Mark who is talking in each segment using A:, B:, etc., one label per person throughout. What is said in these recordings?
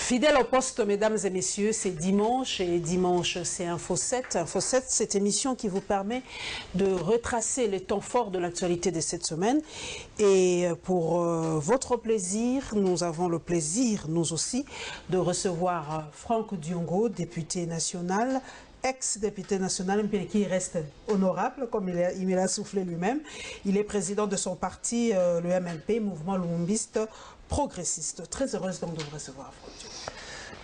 A: Fidèle au poste, mesdames et messieurs, c'est dimanche et dimanche c'est Info 7. Info 7, cette émission qui vous permet de retracer les temps forts de l'actualité de cette semaine. Et pour votre plaisir, nous avons le plaisir, nous aussi, de recevoir Franck Diongo, député national, ex-député national, mais qui reste honorable, comme il me l'a soufflé lui-même. Il est président de son parti, le MLP, Mouvement Lumumbiste Progressiste. Très heureuse donc de vous recevoir, Franck Diongo.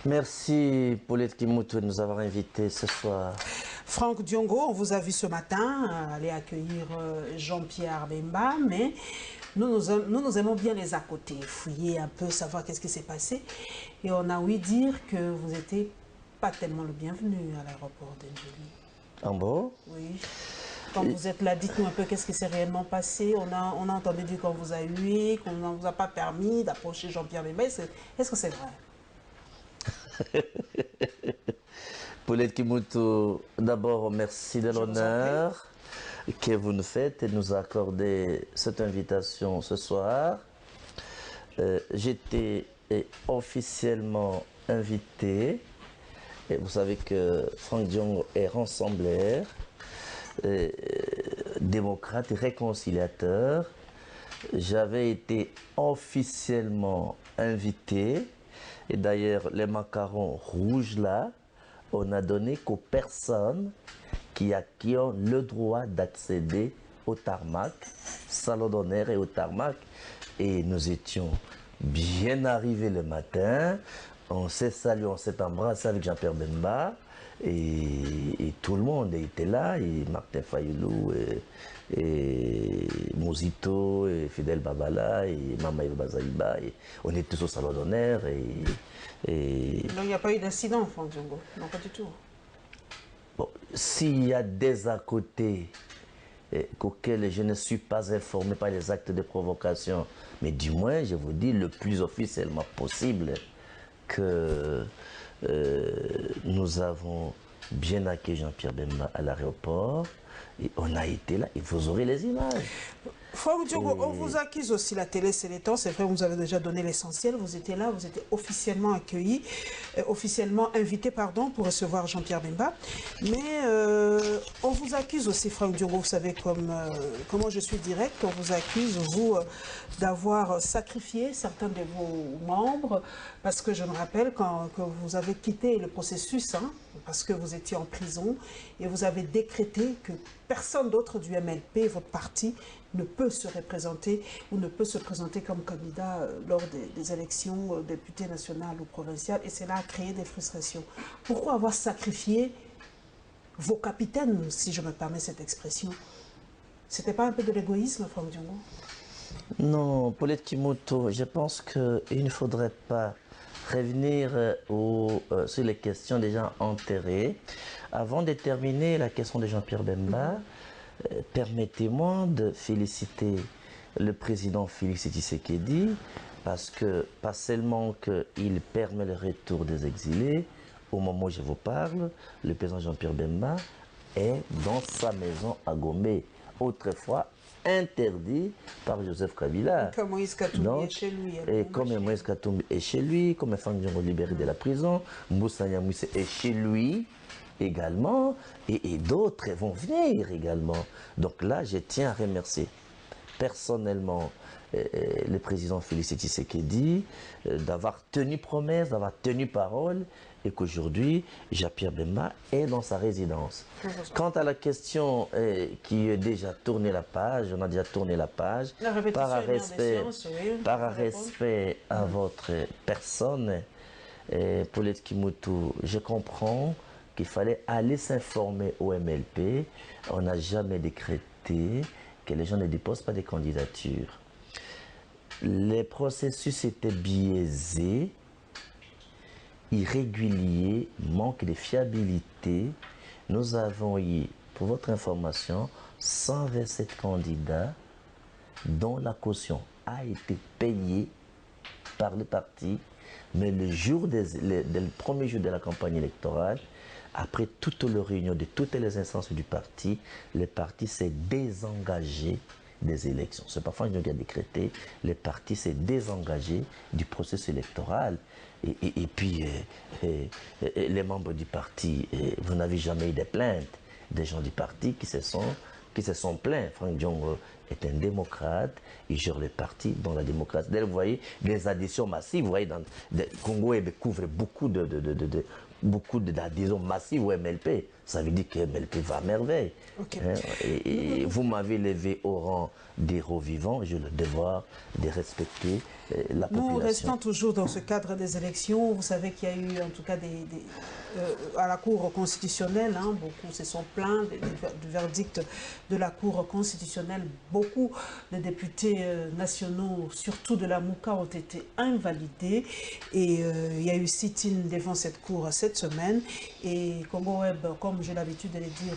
B: Merci Paulette Kimoutou de nous avoir invités ce soir.
A: Franck Diongo, on vous a vu ce matin aller accueillir Jean-Pierre Bemba, mais nous aimons bien les à côté, fouiller un peu, savoir qu'est-ce qui s'est passé. Et on a ouï dire que vous n'étiez pas tellement le bienvenu à l'aéroport d'Ndjoli.
B: Ah bon?
A: Oui. Quand vous êtes là, dites-nous un peu qu'est-ce qui s'est réellement passé. On a entendu dire qu'on vous a hué, qu'on ne vous a pas permis d'approcher Jean-Pierre Bemba. Est-ce que c'est vrai?
B: Paulette Kimoutou, d'abord merci de l'honneur que vous nous faites et nous accorder cette invitation ce soir. J'étais officiellement invité. Et vous savez que Franck Diongo est rassembleur, démocrate et réconciliateur. J'avais été officiellement invité. Et d'ailleurs, les macarons rouges là, on n'a donné qu'aux personnes qui ont le droit d'accéder au tarmac, salon d'honneur et au tarmac. Et nous étions bien arrivés le matin. On s'est salué, on s'est embrassé avec Jean-Pierre Bemba. Et tout le monde était là. Et Martin Fayoulou, et Mouzito, et Fidel Babala, et Mama Bazaïba. On était tous au salon d'honneur.
A: Donc il n'y a pas eu d'incident, Franck Diongo? Non, pas du tout.
B: Bon, s'il y a des à côté auxquels je ne suis pas informé par les actes de provocation, mais du moins, je vous dis le plus officiellement possible que nous avons bien accueilli Jean-Pierre Bemba à l'aéroport et on a été là et vous aurez les images.
A: Franck Diongo, on vous accuse aussi, la télé c'est les temps, c'est vrai, vous nous avez déjà donné l'essentiel, vous étiez là, vous étiez officiellement accueilli, officiellement invité, pardon, pour recevoir Jean-Pierre Bemba, mais on vous accuse aussi, Franck Diongo, vous savez comment je suis direct, on vous accuse, vous, d'avoir sacrifié certains de vos membres, parce que je me rappelle que vous avez quitté le processus, hein, parce que vous étiez en prison, et vous avez décrété que personne d'autre du MLP, votre parti, ne peut se représenter ou ne peut se présenter comme candidat lors des élections député national ou provincial, et cela a créé des frustrations. Pourquoi avoir sacrifié vos capitaines, si je me permets cette expression? C'était pas un peu de l'égoïsme, Franck Diongo?
B: Non, Paulette Kimoutou, je pense qu'il ne faudrait pas revenir sur les questions déjà enterrées. Avant de terminer la question de Jean-Pierre Bemba, permettez-moi de féliciter le président Félix Tshisekedi parce que pas seulement qu'il permet le retour des exilés, au moment où je vous parle, le président Jean-Pierre Bemba est dans sa maison à Gombe, autrefois interdit par Joseph Kabila.
A: Comme Moïse Katumbi est chez lui.
B: Et comme Moïse Katumbi est chez lui, comme Franck Diongo libéré de la prison, Moussa Nyamwisi est chez lui également, et d'autres vont venir également. Donc là, je tiens à remercier personnellement le président Félix Tshisekedi d'avoir tenu promesse, d'avoir tenu parole, et qu'aujourd'hui, Jean-Pierre Bemba est dans sa résidence. Quant à la question qui est déjà tourné la page, on a déjà tourné la page, par respect à votre personne, Paulette Kimoutou, je comprends qu'il fallait aller s'informer au MLP. On n'a jamais décrété que les gens ne déposent pas des candidatures. Les processus étaient biaisés, irréguliers, manque de fiabilité. Nous avons eu, pour votre information, 127 candidats dont la caution a été payée par le parti, mais le premier jour de la campagne électorale, après toutes les réunions de toutes les instances du parti, le parti s'est désengagé des élections. C'est parfois que nous avons décrété, le parti s'est désengagé du processus électoral. Et puis, les membres du parti, vous n'avez jamais eu de plaintes des gens du parti qui se sont plaints. Franck Diongo est un démocrate, il gère le parti dans la démocratie. D'ailleurs, vous voyez, des adhésions massives, vous voyez, le Congo couvre beaucoup d'adhésions massives au MLP. Ça veut dire que MLP va à merveille.
A: Okay.
B: Et vous m'avez levé au rang d'héros vivants, j'ai le devoir de respecter la population.
A: Nous restons toujours dans ce cadre des élections. Vous savez qu'il y a eu en tout cas à la Cour constitutionnelle, hein, beaucoup se sont plaints du verdict de la Cour constitutionnelle. Beaucoup de députés nationaux, surtout de la Mouka, ont été invalidés. Et il y a eu sit-in devant cette Cour cette semaine. Et Congo Web, comme j'ai l'habitude de le dire,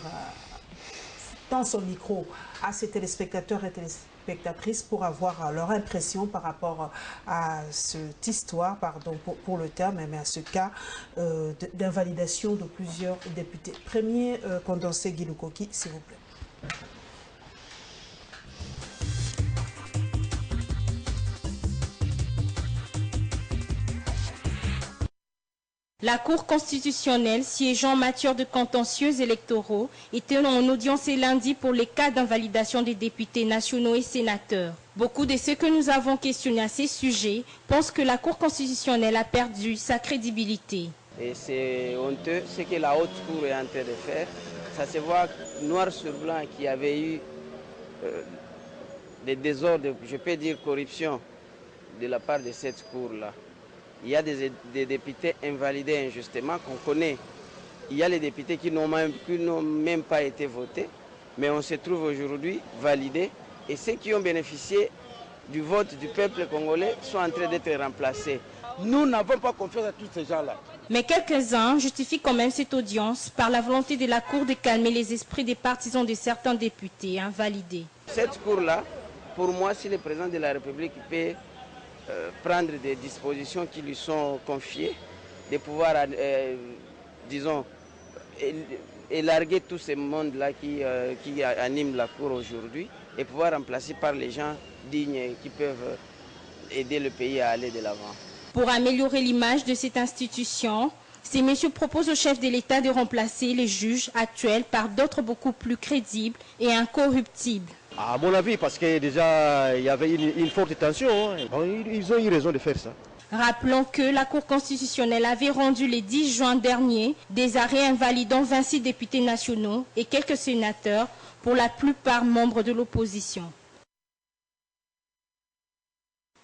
A: dans son micro à ses téléspectateurs et téléspectatrices pour avoir leur impression par rapport à cette histoire, pardon pour le terme, mais à ce cas d'invalidation de plusieurs députés. Premier Condorcet Guy Lukoki, s'il vous plaît.
C: La Cour constitutionnelle, siégeant en matière de contentieux électoraux, était en audience lundi pour les cas d'invalidation des députés nationaux et sénateurs. Beaucoup de ceux que nous avons questionnés à ces sujets pensent que la Cour constitutionnelle a perdu sa crédibilité.
D: Et c'est honteux ce que la Haute Cour est en train de faire. Ça se voit noir sur blanc qu'il y avait eu des désordres, je peux dire corruption, de la part de cette Cour-là. Il y a des députés invalidés injustement qu'on connaît. Il y a les députés qui n'ont même pas été votés, mais on se trouve aujourd'hui validés. Et ceux qui ont bénéficié du vote du peuple congolais sont en train d'être remplacés.
E: Nous n'avons pas confiance à tous ces gens-là.
C: Mais quelques-uns justifient quand même cette audience par la volonté de la Cour de calmer les esprits des partisans de certains députés invalidés.
D: Cette Cour-là, pour moi, si le président de la République peut prendre des dispositions qui lui sont confiées, de pouvoir, disons, élarguer tout ce monde-là qui anime la Cour aujourd'hui et pouvoir remplacer par les gens dignes qui peuvent aider le pays à aller de l'avant.
C: Pour améliorer l'image de cette institution, ces messieurs proposent au chef de l'État de remplacer les juges actuels par d'autres beaucoup plus crédibles et incorruptibles.
E: À mon avis, parce que déjà, il y avait une forte tension. Hein. Ils ont eu raison de faire ça.
C: Rappelons que la Cour constitutionnelle avait rendu le 10 juin dernier des arrêts invalidant 26 députés nationaux et quelques sénateurs, pour la plupart membres de l'opposition.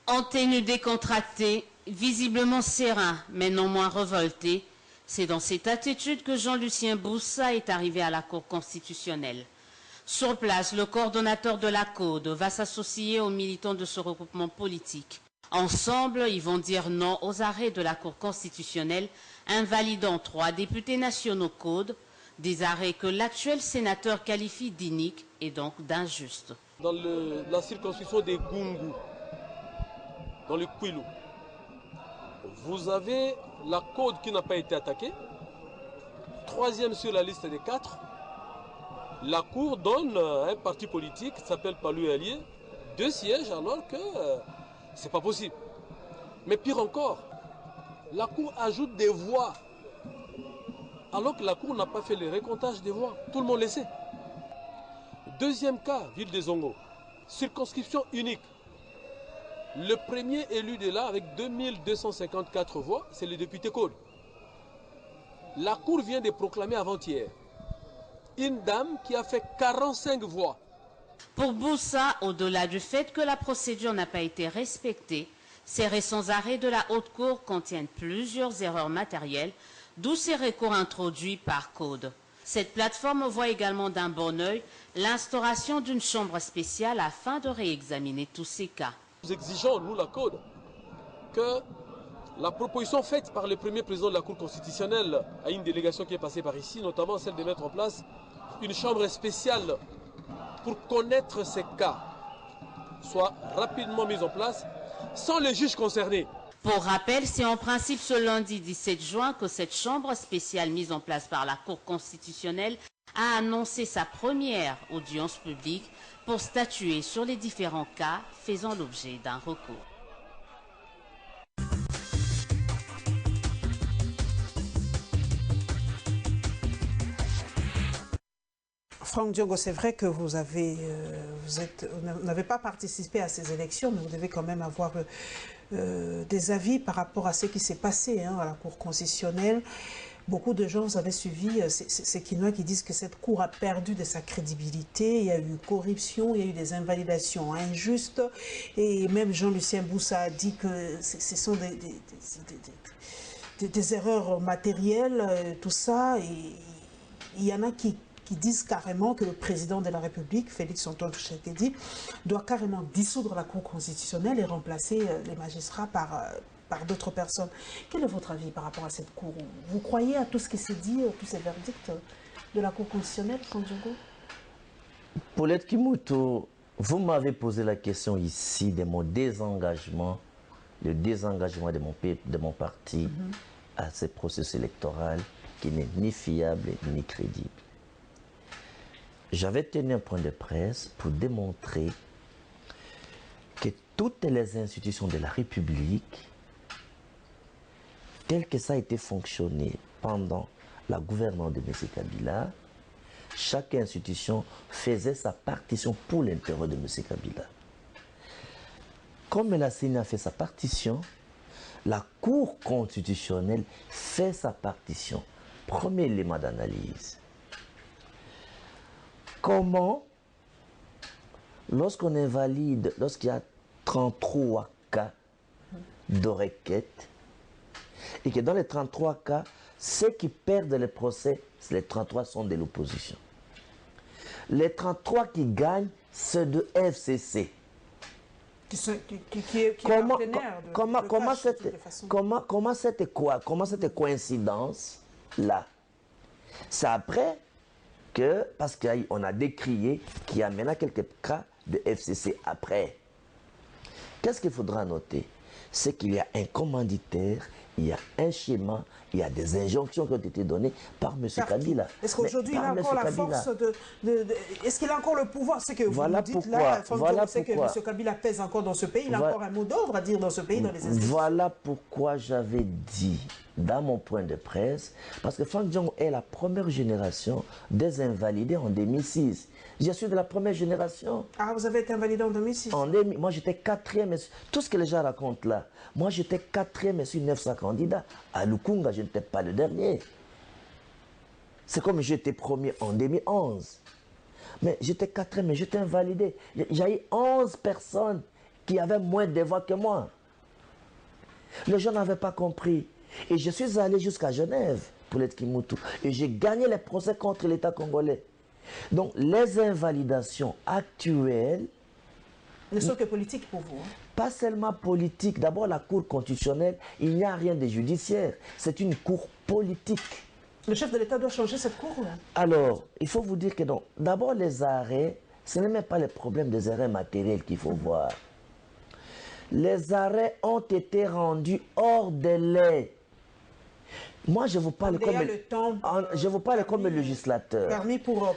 F: En tenue décontractée, visiblement serein, mais non moins révolté, c'est dans cette attitude que Jean-Lucien Boussa est arrivé à la Cour constitutionnelle. Sur place, le coordonnateur de la CODE va s'associer aux militants de ce regroupement politique. Ensemble, ils vont dire non aux arrêts de la Cour constitutionnelle, invalidant 3 députés nationaux CODE, des arrêts que l'actuel sénateur qualifie d'iniques et donc d'injustes.
G: Dans la circonscription des Gungu, dans le Kwilu, vous avez la CODE qui n'a pas été attaquée, 3e sur la liste des 4. La Cour donne à un parti politique qui s'appelle Palou Allié 2 sièges alors que c'est pas possible. Mais pire encore, la Cour ajoute des voix alors que la Cour n'a pas fait le recomptage des voix. Tout le monde le sait. 2e cas, ville de Zongo, circonscription unique. Le premier élu de là avec 2254 voix, c'est le député CODE. La Cour vient de proclamer avant-hier une dame qui a fait 45 voix.
F: Pour Boussa, au-delà du fait que la procédure n'a pas été respectée, ces récents arrêts de la Haute Cour contiennent plusieurs erreurs matérielles, d'où ces recours introduits par CODE. Cette plateforme voit également d'un bon œil l'instauration d'une chambre spéciale afin de réexaminer tous ces cas.
G: Nous exigeons, nous la CODE, que la proposition faite par le premier président de la Cour constitutionnelle à une délégation qui est passée par ici, notamment celle de mettre en place une chambre spéciale pour connaître ces cas, soit rapidement mise en place sans les juges concernés.
F: Pour rappel, c'est en principe ce lundi 17 juin que cette chambre spéciale mise en place par la Cour constitutionnelle a annoncé sa première audience publique pour statuer sur les différents cas faisant l'objet d'un recours.
A: Franck Diongo, c'est vrai que vous n'avez pas participé à ces élections, mais vous devez quand même avoir des avis par rapport à ce qui s'est passé à la Cour constitutionnelle. Beaucoup de gens, vous avez suivi ces Quinois qui disent que cette Cour a perdu de sa crédibilité. Il y a eu corruption, il y a eu des invalidations injustes. Et même Jean-Lucien Boussa a dit que ce sont des erreurs matérielles, tout ça. Et il y en a qui disent carrément que le président de la République, Félix Antoine Tshisekedi, doit carrément dissoudre la Cour constitutionnelle et remplacer les magistrats par d'autres personnes. Quel est votre avis par rapport à cette Cour? Vous croyez à tout ce qui s'est dit, tous ces verdicts de la Cour constitutionnelle, Franck Diongo?
B: Paulette Kimoutou, vous m'avez posé la question ici de mon désengagement, le désengagement de mon parti à ce processus électoral qui n'est ni fiable ni crédible. J'avais tenu un point de presse pour démontrer que toutes les institutions de la République, tel que ça a été fonctionné pendant la gouvernance de M. Kabila, chaque institution faisait sa partition pour l'intérêt de M. Kabila. Comme la CENI a fait sa partition, la Cour constitutionnelle fait sa partition. Premier élément d'analyse. Comment, lorsqu'on invalide, lorsqu'il y a 33 cas de requête, et que dans les 33 cas, ceux qui perdent les procès, les 33 sont de l'opposition. Les 33 qui gagnent, c'est de FCC. Comment cette coïncidence-là? C'est après que, parce qu'on a décrié qu'il y a maintenant quelques cas de FCC après. Qu'est-ce qu'il faudra noter? C'est qu'il y a un commanditaire, il y a un schéma, il y a des injonctions qui ont été données par M. Kabila.
A: Est-ce qu'aujourd'hui, il a encore la force est-ce qu'il a encore le pouvoir? C'est que vous
B: voilà
A: dites
B: pourquoi,
A: là,
B: voilà
A: c'est que M. Kabila pèse encore dans ce pays, il a encore un mot d'ordre à dire dans ce pays, dans les institutions.
B: Voilà pourquoi j'avais dit, dans mon point de presse, parce que Franck Diongo est la première génération des invalidés en 2006. Je suis de la première génération.
A: Ah, vous avez été invalidé en 2006?
B: Moi, j'étais quatrième. Tout ce que les gens racontent là, moi, j'étais quatrième sur 900 candidats. À Lukunga, je n'étais pas le dernier. C'est comme j'étais premier en 2011. Mais j'étais quatrième, mais j'étais invalidé. J'ai eu 11 personnes qui avaient moins de voix que moi. Les gens n'avaient pas compris. Et je suis allé jusqu'à Genève pour l'être Kimoutou. Et j'ai gagné les procès contre l'État congolais. Donc, les invalidations actuelles
A: ne sont que politiques pour vous.
B: Pas seulement politique. D'abord, la Cour constitutionnelle, il n'y a rien de judiciaire. C'est une cour politique.
A: Le chef de l'État doit changer cette cour là.
B: Alors, il faut vous dire que non. D'abord, les arrêts, ce n'est même pas le problème des arrêts matériels qu'il faut voir. Les arrêts ont été rendus hors délai. Moi, je vous parle comme le législateur.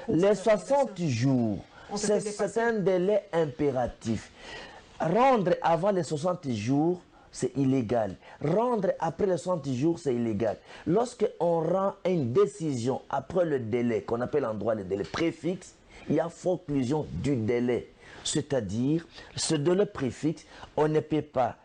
B: Les 60 jours, c'est un délai impératif. Rendre avant les 60 jours, c'est illégal. Rendre après les 60 jours, c'est illégal. Lorsqu'on rend une décision après le délai, qu'on appelle en droit le délai préfixe, il y a conclusion du délai. C'est-à-dire, ce délai préfixe, on ne peut pas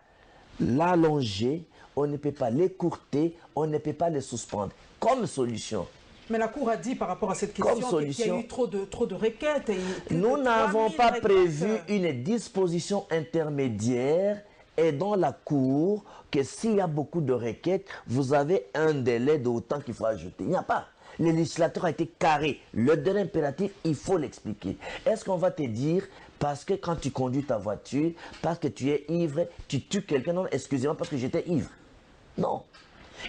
B: l'allonger, on ne peut pas l'écourter, on ne peut pas le suspendre. Comme solution.
A: Mais la Cour a dit par rapport à cette question qu'il y a eu trop de requêtes.
B: Nous n'avons pas prévu une disposition intermédiaire et dans la Cour que s'il y a beaucoup de requêtes, vous avez un délai d'autant qu'il faut ajouter. Il n'y a pas. Le législateur a été carré. Le délai impératif, il faut l'expliquer. Est-ce qu'on va te dire, parce que quand tu conduis ta voiture, parce que tu es ivre, tu tues quelqu'un? Non, excusez-moi, parce que j'étais ivre. Non.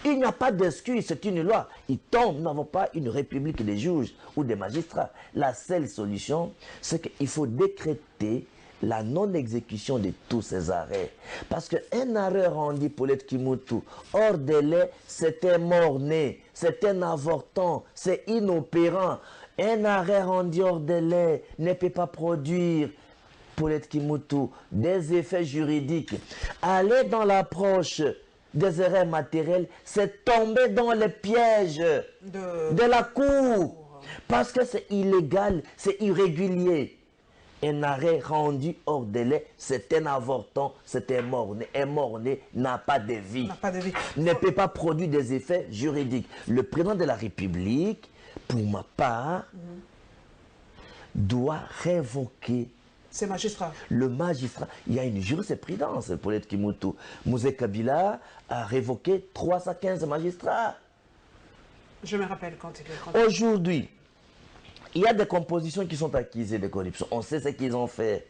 B: Il n'y a pas d'excuse, c'est une loi. Il tombe, nous n'avons pas une république des juges ou des magistrats. La seule solution, c'est qu'il faut décréter la non-exécution de tous ces arrêts. Parce qu'un arrêt rendu pour l'être Kimoutou hors délai, c'est un mort-né, c'est un avortant, c'est inopérant. Un arrêt rendu hors délai ne peut pas produire pour l'être Kimoutou des effets juridiques. Aller dans l'approche des erreurs matérielles, c'est tomber dans les pièges de la Cour. Parce que c'est illégal, c'est irrégulier. Un arrêt rendu hors délai, c'est un avorton, c'est un mort-né. Un mort-né n'a pas de vie. Ne peut pas produire des effets juridiques. Le président de la République, pour ma part, doit révoquer
A: ces magistrats.
B: Le magistrat, il y a une jurisprudence pour l'être Kimutu. Mouzé Kabila a révoqué 315 magistrats.
A: Je me rappelle quand il est...
B: Aujourd'hui, il y a des compositions qui sont accusées de corruption. On sait ce qu'ils ont fait.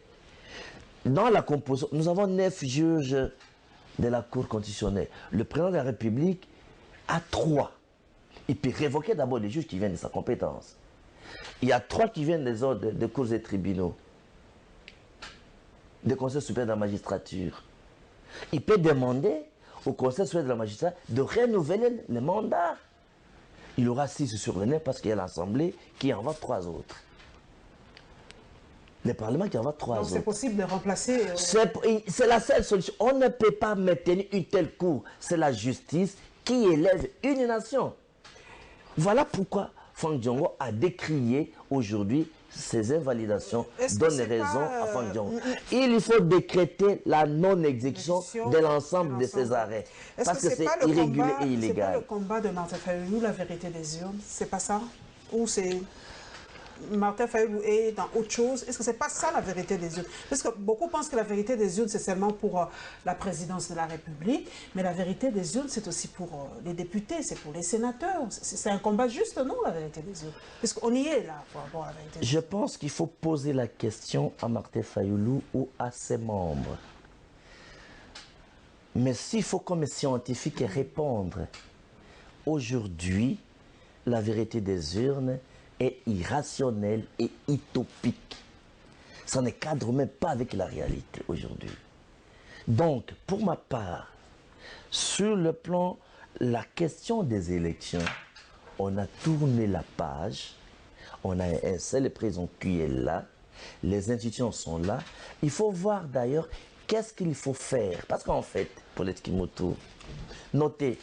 B: Dans la composition, nous avons 9 juges de la Cour constitutionnelle. Le président de la République a 3. Il peut révoquer d'abord les juges qui viennent de sa compétence. Il y a 3 qui viennent des ordres de cours et tribunaux, des conseils supérieurs de la magistrature. Il peut demander au conseil supérieur de la magistrature de renouveler le mandat. Il aura 6 sur le 9 parce qu'il y a l'Assemblée qui en va 3 autres. Le Parlement qui en va 3 autres.
A: Donc c'est possible de remplacer...
B: C'est la seule solution. On ne peut pas maintenir une telle cour. C'est la justice qui élève une nation. Voilà pourquoi Fang Diongo a décrié aujourd'hui ces invalidations, donne raison à Fang Diongo. Il faut décréter la non-exécution de l'ensemble de ces arrêts. Parce que c'est irrégulier et illégal.
A: C'est pas le combat de Martin Fayulu, la vérité des urnes, c'est pas ça? Ou c'est... Martin Fayulu est dans autre chose. Est-ce que c'est pas ça la vérité des urnes? Parce que beaucoup pensent que la vérité des urnes c'est seulement pour la présidence de la République, mais la vérité des urnes c'est aussi pour les députés, c'est pour les sénateurs. C'est un combat juste, non, la vérité des urnes? Parce qu'on y est là pour avoir la vérité des urnes.
B: Je pense qu'il faut poser la question à Martin Fayulu ou à ses membres. Mais s'il faut comme scientifique répondre, aujourd'hui, la vérité des urnes est irrationnel et utopique. Ça ne cadre même pas avec la réalité aujourd'hui. Donc, pour ma part, sur le plan, la question des élections, on a tourné la page, on a un seul président qui est là, les institutions sont là. Il faut voir d'ailleurs qu'est-ce qu'il faut faire. Parce qu'en fait, pour les Kimoto, notez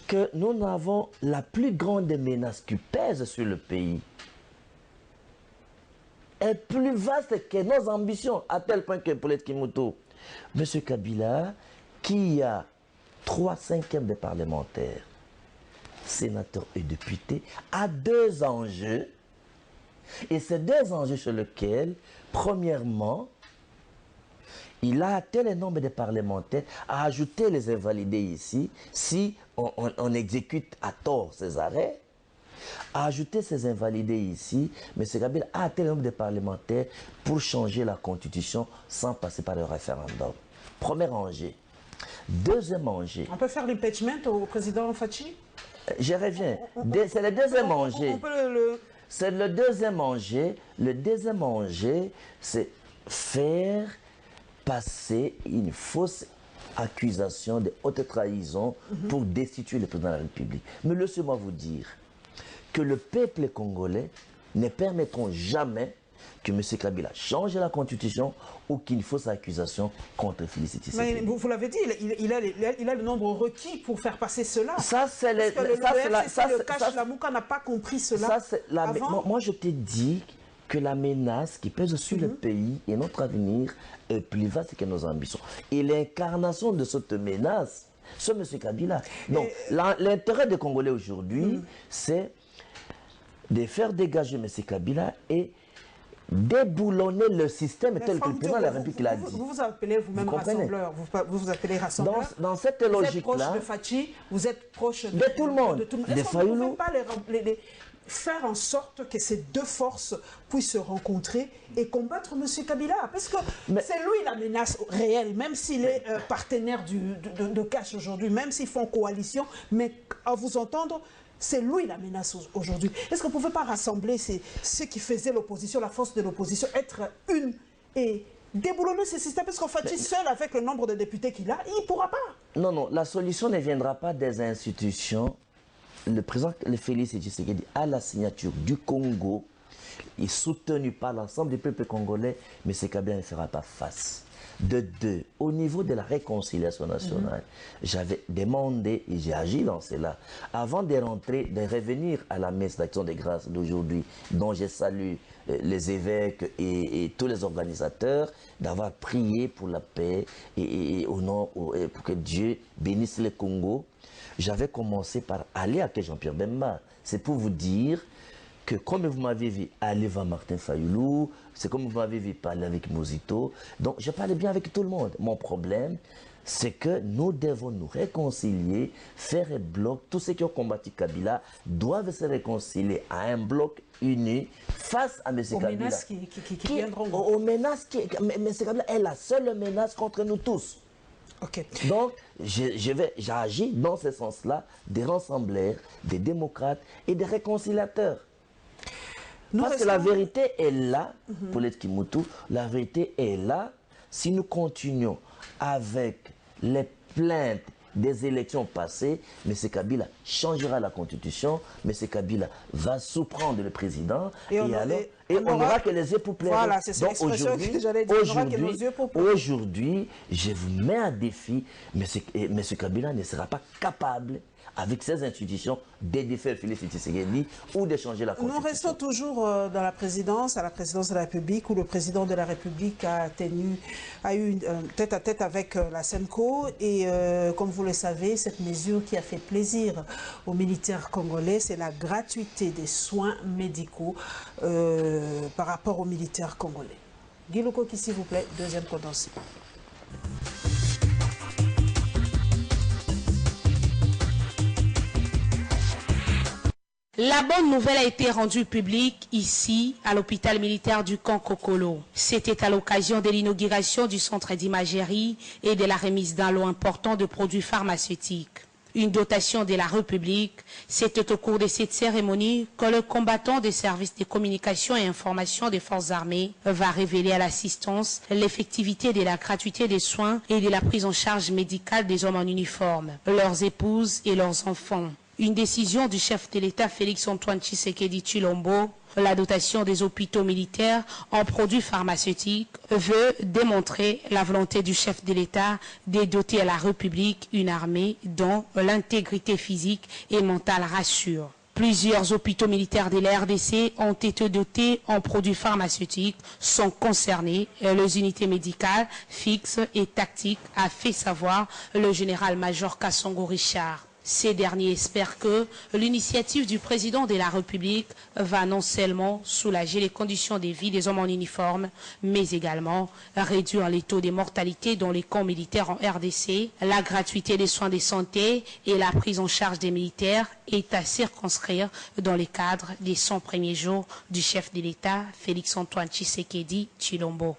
B: que nous avons la plus grande menace qui pèse sur le pays est plus vaste que nos ambitions, à tel point que pour les Kimoto, M. Kabila, qui a 3/5 des parlementaires, sénateurs et députés, a 2 enjeux. Et ces 2 enjeux sur lesquels, premièrement, il a atteint le nombre de parlementaires à ajouter les invalidés ici, si on exécute à tort ces arrêts, à ajouter ces invalidés ici, M. Kabila a atteint le nombre de parlementaires pour changer la constitution sans passer par le référendum. Premier enjeu. Deuxième enjeu.
A: On peut faire l'impeachment au président Fachi?
B: Je reviens. C'est le deuxième enjeu. C'est le deuxième enjeu. Le deuxième enjeu, c'est faire passer une fausse accusation de haute trahison pour destituer le président de la République. Mais laissez-moi vous dire que le peuple congolais ne permettront jamais que M. Kabila change la constitution ou qu'une fausse accusation contre Félix Tshisekedi.
A: Mais vous l'avez dit, il a le nombre requis pour faire passer cela.
B: Ça, c'est
A: le cache, la Mouka n'a pas compris cela avant.
B: Moi, je te dis que la menace qui pèse sur le pays et notre avenir est plus vaste que nos ambitions. Et l'incarnation de cette menace, c'est M. Kabila. Donc, l'intérêt des Congolais aujourd'hui, c'est de faire dégager M. Kabila et déboulonner le système tel que le président de la République l'a dit.
A: Vous vous appelez vous-même rassembleur, vous vous appelez rassembleur.
B: Dans cette logique-là,
A: vous êtes proche de Fachi, vous êtes proche
B: de tout le monde.
A: Est-ce qu'on ne pouvait pas faire en sorte que ces 2 forces puissent se rencontrer et combattre M. Kabila? Parce que c'est lui la menace réelle, même s'il est partenaire de Cash aujourd'hui, même s'ils font coalition, mais à vous entendre, c'est lui la menace aujourd'hui. Est-ce qu'on ne pouvait pas rassembler ceux qui faisaient l'opposition, la force de l'opposition, être une et déboulonner ce système? Parce qu'en fait, seul avec le nombre de députés qu'il a, il ne pourra pas.
B: Non, non, la solution ne viendra pas des institutions. Le président Félix Tshisekedi a la signature du Congo. est soutenu par l'ensemble du peuple congolais, M. Kabila ne fera pas face. De deux, au niveau de la réconciliation nationale, j'avais demandé, et j'ai agi dans cela, avant de rentrer, de revenir à la messe d'action de grâce d'aujourd'hui, dont je salue les évêques et tous les organisateurs, d'avoir prié pour la paix et pour que Dieu bénisse le Congo. J'avais commencé par aller à Jean-Pierre Bemba. C'est pour vous dire que comme vous m'avez vu aller vers Martin Fayoulou, c'est comme vous m'avez vu parler avec Mosito. Donc je parlais bien avec tout le monde. Mon problème, c'est que nous devons nous réconcilier, faire un bloc. Tous ceux qui ont combattu Kabila doivent se réconcilier à un bloc uni face à M. Kabila. Aux
A: menaces qui viendront.
B: Aux menaces qui... M. Kabila est la seule menace contre nous tous.
A: Okay.
B: Donc, j'agis dans ce sens-là des rassembleurs, des démocrates et des réconciliateurs. Parce que la vérité est là, pour les Kimutu, la vérité est là si nous continuons avec les plaintes des élections passées. M. Kabila changera la constitution, M. Kabila va sous-prendre le président et on n'aura que les yeux pour pleurer.
A: Voilà, c'est cette expression que j'allais dire, on n'aura que nos yeux pour pleurer.
B: Aujourd'hui, je vous mets à défi, M. Kabila ne sera pas capable, avec ces institutions, de défaire Félix Tshisekedi ou de changer la constitution.
A: Nous restons toujours dans la présidence, à la présidence de la République, où le président de la République a eu tête-à-tête avec la SENCO. Et comme vous le savez, cette mesure qui a fait plaisir aux militaires congolais, c'est la gratuité des soins médicaux par rapport aux militaires congolais. Guy Lukoki, s'il vous plaît, deuxième condensé.
H: La bonne nouvelle a été rendue publique ici, à l'hôpital militaire du camp Kokolo. C'était à l'occasion de l'inauguration du centre d'imagerie et de la remise d'un lot important de produits pharmaceutiques. Une dotation de la République, c'était au cours de cette cérémonie que le combattant des services de communication et information des forces armées va révéler à l'assistance l'effectivité de la gratuité des soins et de la prise en charge médicale des hommes en uniforme, leurs épouses et leurs enfants. Une décision du chef de l'État Félix-Antoine Tshisekedi Tshilombo, la dotation des hôpitaux militaires en produits pharmaceutiques veut démontrer la volonté du chef de l'État de doter à la République une armée dont l'intégrité physique et mentale rassure. Plusieurs hôpitaux militaires de la RDC ont été dotés en produits pharmaceutiques, sont concernés. Les unités médicales fixes et tactiques, a fait savoir le général-major Kassongo Richard. Ces derniers espèrent que l'initiative du président de la République va non seulement soulager les conditions de vie des hommes en uniforme, mais également réduire les taux de mortalité dans les camps militaires en RDC. La gratuité des soins de santé et la prise en charge des militaires est à circonscrire dans le cadre des 100 premiers jours du chef de l'État, Félix-Antoine Tshisekedi Tshilombo.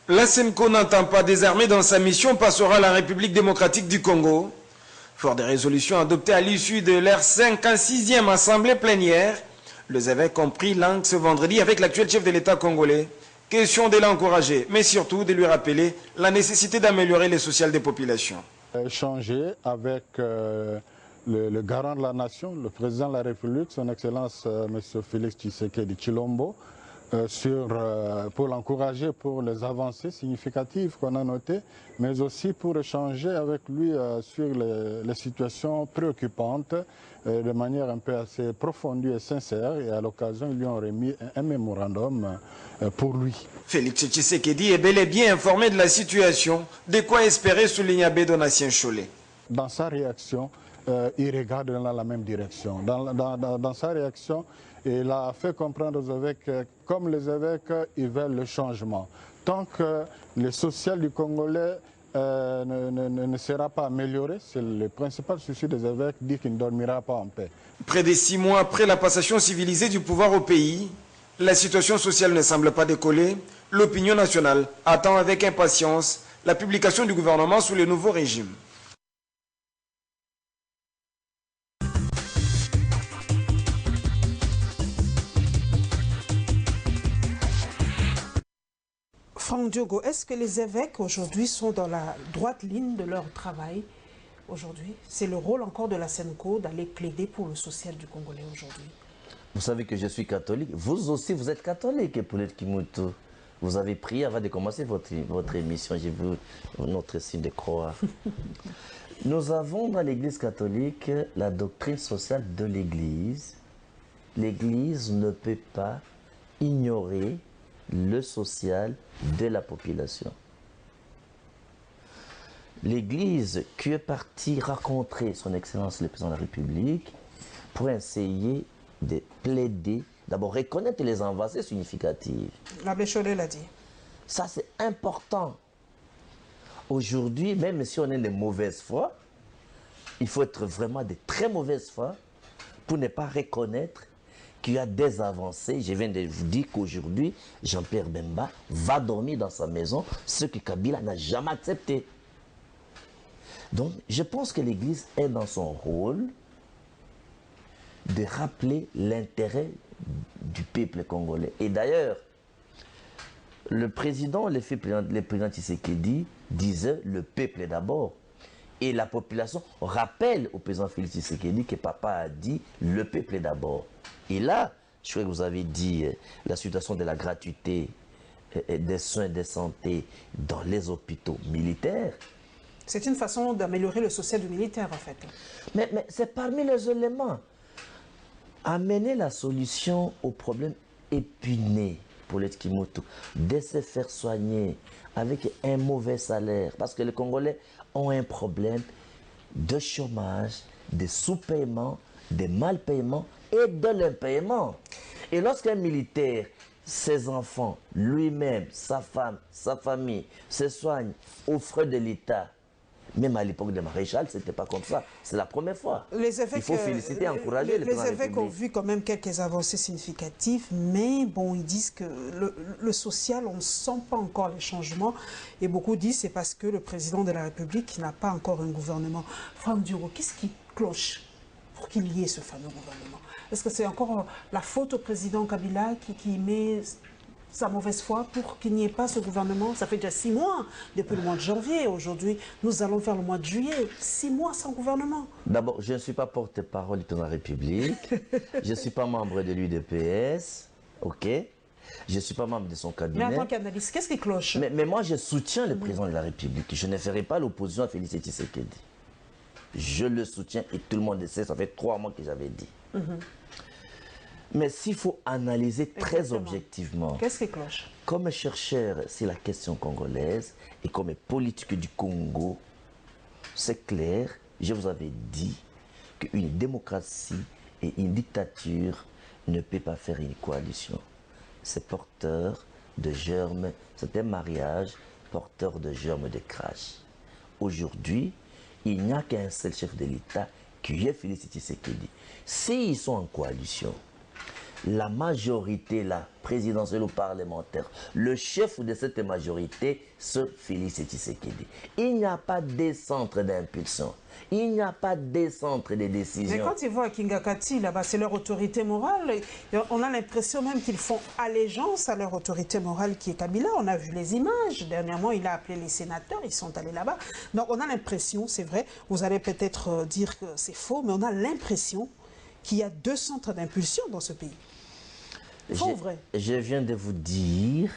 I: La SENCO n'entend pas désarmer dans sa mission passera à la République démocratique du Congo. Fort des résolutions adoptées à l'issue de leur 56e assemblée plénière, les évêques ont pris langue ce vendredi avec l'actuel chef de l'État congolais. Question de l'encourager, mais surtout de lui rappeler la nécessité d'améliorer les sociales des populations.
J: Échanger avec le garant de la nation, le président de la République, son Excellence M. Félix Tshisekedi Tshilombo, pour l'encourager pour les avancées significatives qu'on a notées, mais aussi pour échanger avec lui sur les situations préoccupantes de manière un peu assez profonde et sincère. Et à l'occasion, ils lui ont remis un mémorandum pour lui.
I: Félix Tshisekedi est bel et bien informé de la situation. De quoi espérer, souligne Abbé Donatien Cholet.
J: Dans sa réaction, il regarde dans la même direction. Dans sa réaction, il a fait comprendre aux évêques, comme les évêques, ils veulent le changement. Tant que le social du Congolais ne sera pas amélioré, c'est le principal souci des évêques, dit qu'il ne dormira pas en paix.
I: Près de 6 mois après la passation civilisée du pouvoir au pays, la situation sociale ne semble pas décoller. L'opinion nationale attend avec impatience la publication du gouvernement sous le nouveau régime.
A: Franck Diogo, est-ce que les évêques aujourd'hui sont dans la droite ligne de leur travail aujourd'hui? C'est le rôle encore de la SENCO d'aller plaider pour le social du Congolais aujourd'hui?
B: Vous savez que je suis catholique. Vous aussi, vous êtes catholique, Paulette Kimutu. Vous avez prié avant de commencer votre émission. J'ai vu notre signe de croix. Nous avons dans l'Église catholique la doctrine sociale de l'Église. L'Église ne peut pas ignorer le social de la population. L'Église qui est partie rencontrer son Excellence le Président de la République pour essayer de plaider, d'abord reconnaître les avancées significatives.
A: L'abbé Chollet l'a dit.
B: Ça, c'est important. Aujourd'hui, même si on est de mauvaise foi, il faut être vraiment de très mauvaise foi pour ne pas reconnaître qu'il y a des avancées. Je viens de vous dire qu'aujourd'hui, Jean-Pierre Bemba va dormir dans sa maison, ce que Kabila n'a jamais accepté. Donc, je pense que l'Église est dans son rôle de rappeler l'intérêt du peuple congolais. Et d'ailleurs, le président Tshisekedi disait le peuple d'abord. Et la population rappelle au président Félix Tshisekedi que papa a dit le peuple d'abord. Et là, je crois que vous avez dit la situation de la gratuité des soins de santé dans les hôpitaux militaires.
A: C'est une façon d'améliorer le social du militaire, en fait.
B: Mais c'est parmi les éléments. Amener la solution au problème épineux pour les Kimoto, de se faire soigner avec un mauvais salaire. Parce que les Congolais ont un problème de chômage, de sous-paiement, de mal-paiement et de l'impaiement. Et lorsqu'un militaire, ses enfants, lui-même, sa femme, sa famille, se soignent aux frais de l'État, même à l'époque de Maréchal, ce n'était pas comme ça. C'est la première fois. Il faut féliciter et encourager
A: les évêques ont vu quand même quelques avancées significatives, mais bon, ils disent que le social, on ne sent pas encore les changements. Et beaucoup disent que c'est parce que le président de la République n'a pas encore un gouvernement. Franck Duro, qu'est-ce qui cloche pour qu'il y ait ce fameux gouvernement? Est-ce que c'est encore la faute au président Kabila qui met sa mauvaise foi pour qu'il n'y ait pas ce gouvernement? Ça fait déjà 6 mois, depuis le mois de janvier. Aujourd'hui, nous allons faire le mois de juillet. 6 mois sans gouvernement.
B: D'abord, je ne suis pas porte-parole de la République. Je ne suis pas membre de l'UDPS. OK? Je ne suis pas membre de son cabinet.
A: Mais en tant qu'analyste, qu'est-ce qui cloche?
B: Mais moi, je soutiens le président de la République. Je ne ferai pas l'opposition à Félix Tshisekedi. Je le soutiens et tout le monde le sait. Ça fait 3 mois que j'avais dit. Mais s'il faut analyser très objectivement,
A: qu'est-ce qui cloche?
B: Comme chercheur sur la question congolaise et comme politique du Congo, c'est clair, je vous avais dit qu'une démocratie et une dictature ne peut pas faire une coalition. C'est porteur de germes, c'est un mariage porteur de germes de crash. Aujourd'hui, il n'y a qu'un seul chef de l'État qui est Félix Tshisekedi. S'ils sont en coalition, la majorité, la présidentielle ou parlementaire, le chef de cette majorité, c'est Félix Tshisekedi. Il n'y a pas de centre d'impulsion. Il n'y a pas de centre de décision.
A: Mais quand ils vont à Kingakati, là-bas, c'est leur autorité morale. On a l'impression même qu'ils font allégeance à leur autorité morale qui est Kabila. On a vu les images. Dernièrement, il a appelé les sénateurs. Ils sont allés là-bas. Donc, on a l'impression, c'est vrai, vous allez peut-être dire que c'est faux, mais on a l'impression qu'il y a 2 centres d'impulsion dans ce pays. Faux ou vrai?
B: Je viens de vous dire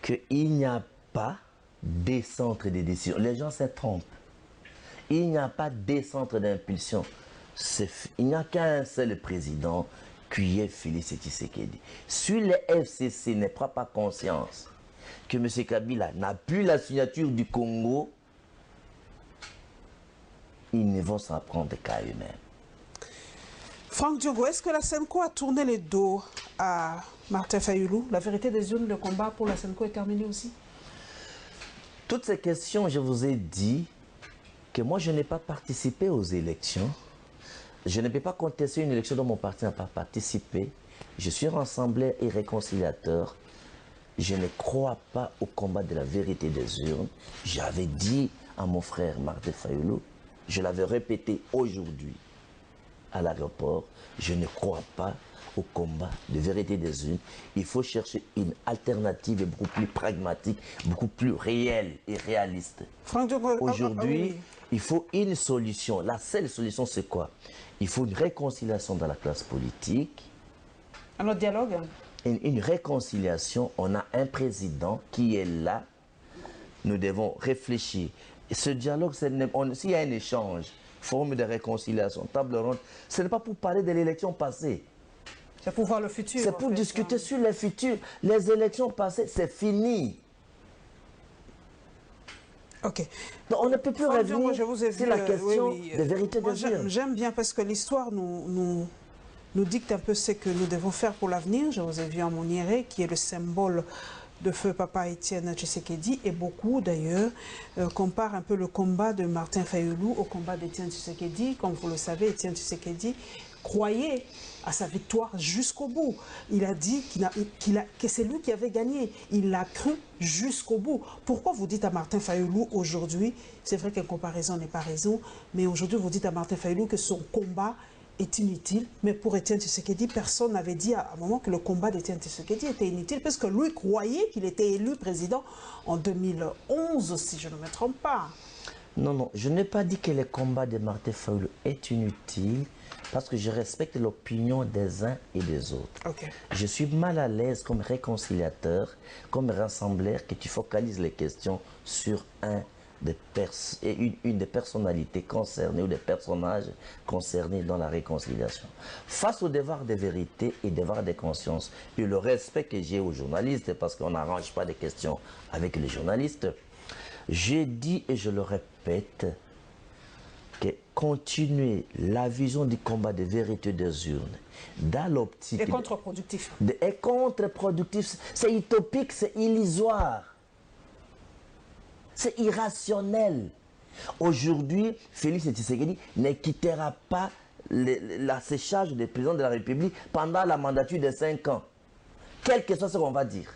B: qu'il n'y a pas des centres de décision. Les gens se trompent. Il n'y a pas des centres d'impulsion. Il n'y a qu'un seul président qui est Félix Tshisekedi. Si le FCC ne prend pas conscience que M. Kabila n'a plus la signature du Congo, ils ne vont s'en prendre qu'à eux-mêmes.
A: Franck Diogo, est-ce que la Senko a tourné le dos à Martin Fayulu? La vérité des urnes, le combat pour la Senko est terminé aussi?
B: Toutes ces questions, je vous ai dit que moi, je n'ai pas participé aux élections. Je ne peux pas contester une élection dont mon parti n'a pas participé. Je suis rassembleur et réconciliateur. Je ne crois pas au combat de la vérité des urnes. J'avais dit à mon frère Martin Fayulu, je l'avais répété aujourd'hui à l'aéroport, je ne crois pas au combat de vérité des urnes. Il faut chercher une alternative beaucoup plus pragmatique, beaucoup plus réelle et réaliste.
A: Franck Diogo,
B: aujourd'hui, il faut une solution. La seule solution, c'est quoi? Il faut une réconciliation dans la classe politique.
A: Un autre dialogue?
B: Une réconciliation. On a un président qui est là. Nous devons réfléchir. Et ce dialogue, s'il y a un échange, forme de réconciliation, table ronde, ce n'est pas pour parler de l'élection passée.
A: C'est pour voir le futur.
B: C'est pour discuter sur le futur. Les élections passées, c'est fini.
A: Ok.
B: Donc on ne peut plus revenir sur la question de vérité des urnes.
A: J'aime bien parce que l'histoire nous dicte un peu ce que nous devons faire pour l'avenir. Je vous ai vu en Moniré, qui est le symbole de feu Papa Étienne Tshisekedi, et beaucoup d'ailleurs comparent un peu le combat de Martin Fayulu au combat d'Étienne Tshisekedi. Comme vous le savez, Étienne Tshisekedi croyait à sa victoire jusqu'au bout. Il a dit que c'est lui qui avait gagné. Il l'a cru jusqu'au bout. Pourquoi vous dites à Martin Fayulu aujourd'hui, c'est vrai qu'une comparaison n'est pas raison, mais aujourd'hui vous dites à Martin Fayulu que son combat est inutile, mais pour Étienne Tshisekedi, personne n'avait dit à un moment que le combat d'Étienne Tshisekedi était inutile, parce que lui croyait qu'il était élu président en 2011, si je ne me trompe pas.
B: Non, non, je n'ai pas dit que le combat de Martin Fayulu est inutile, parce que je respecte l'opinion des uns et des autres.
A: Okay.
B: Je suis mal à l'aise comme réconciliateur, comme rassembleur, que tu focalises les questions sur une des personnalités concernées ou des personnages concernés dans la réconciliation. Face au devoir de vérité et devoir de conscience, et le respect que j'ai aux journalistes, parce qu'on n'arrange pas des questions avec les journalistes, j'ai dit et je le répète, que continuer la vision du combat de vérité des urnes dans l'optique...
A: est contre-productif.
B: Est contre-productif. C'est utopique, c'est illusoire. C'est irrationnel. Aujourd'hui, Félix Tshisekedi ne quittera pas l'asséchage des présidents de la République pendant la mandature de 5 ans. Quel que soit ce qu'on va dire.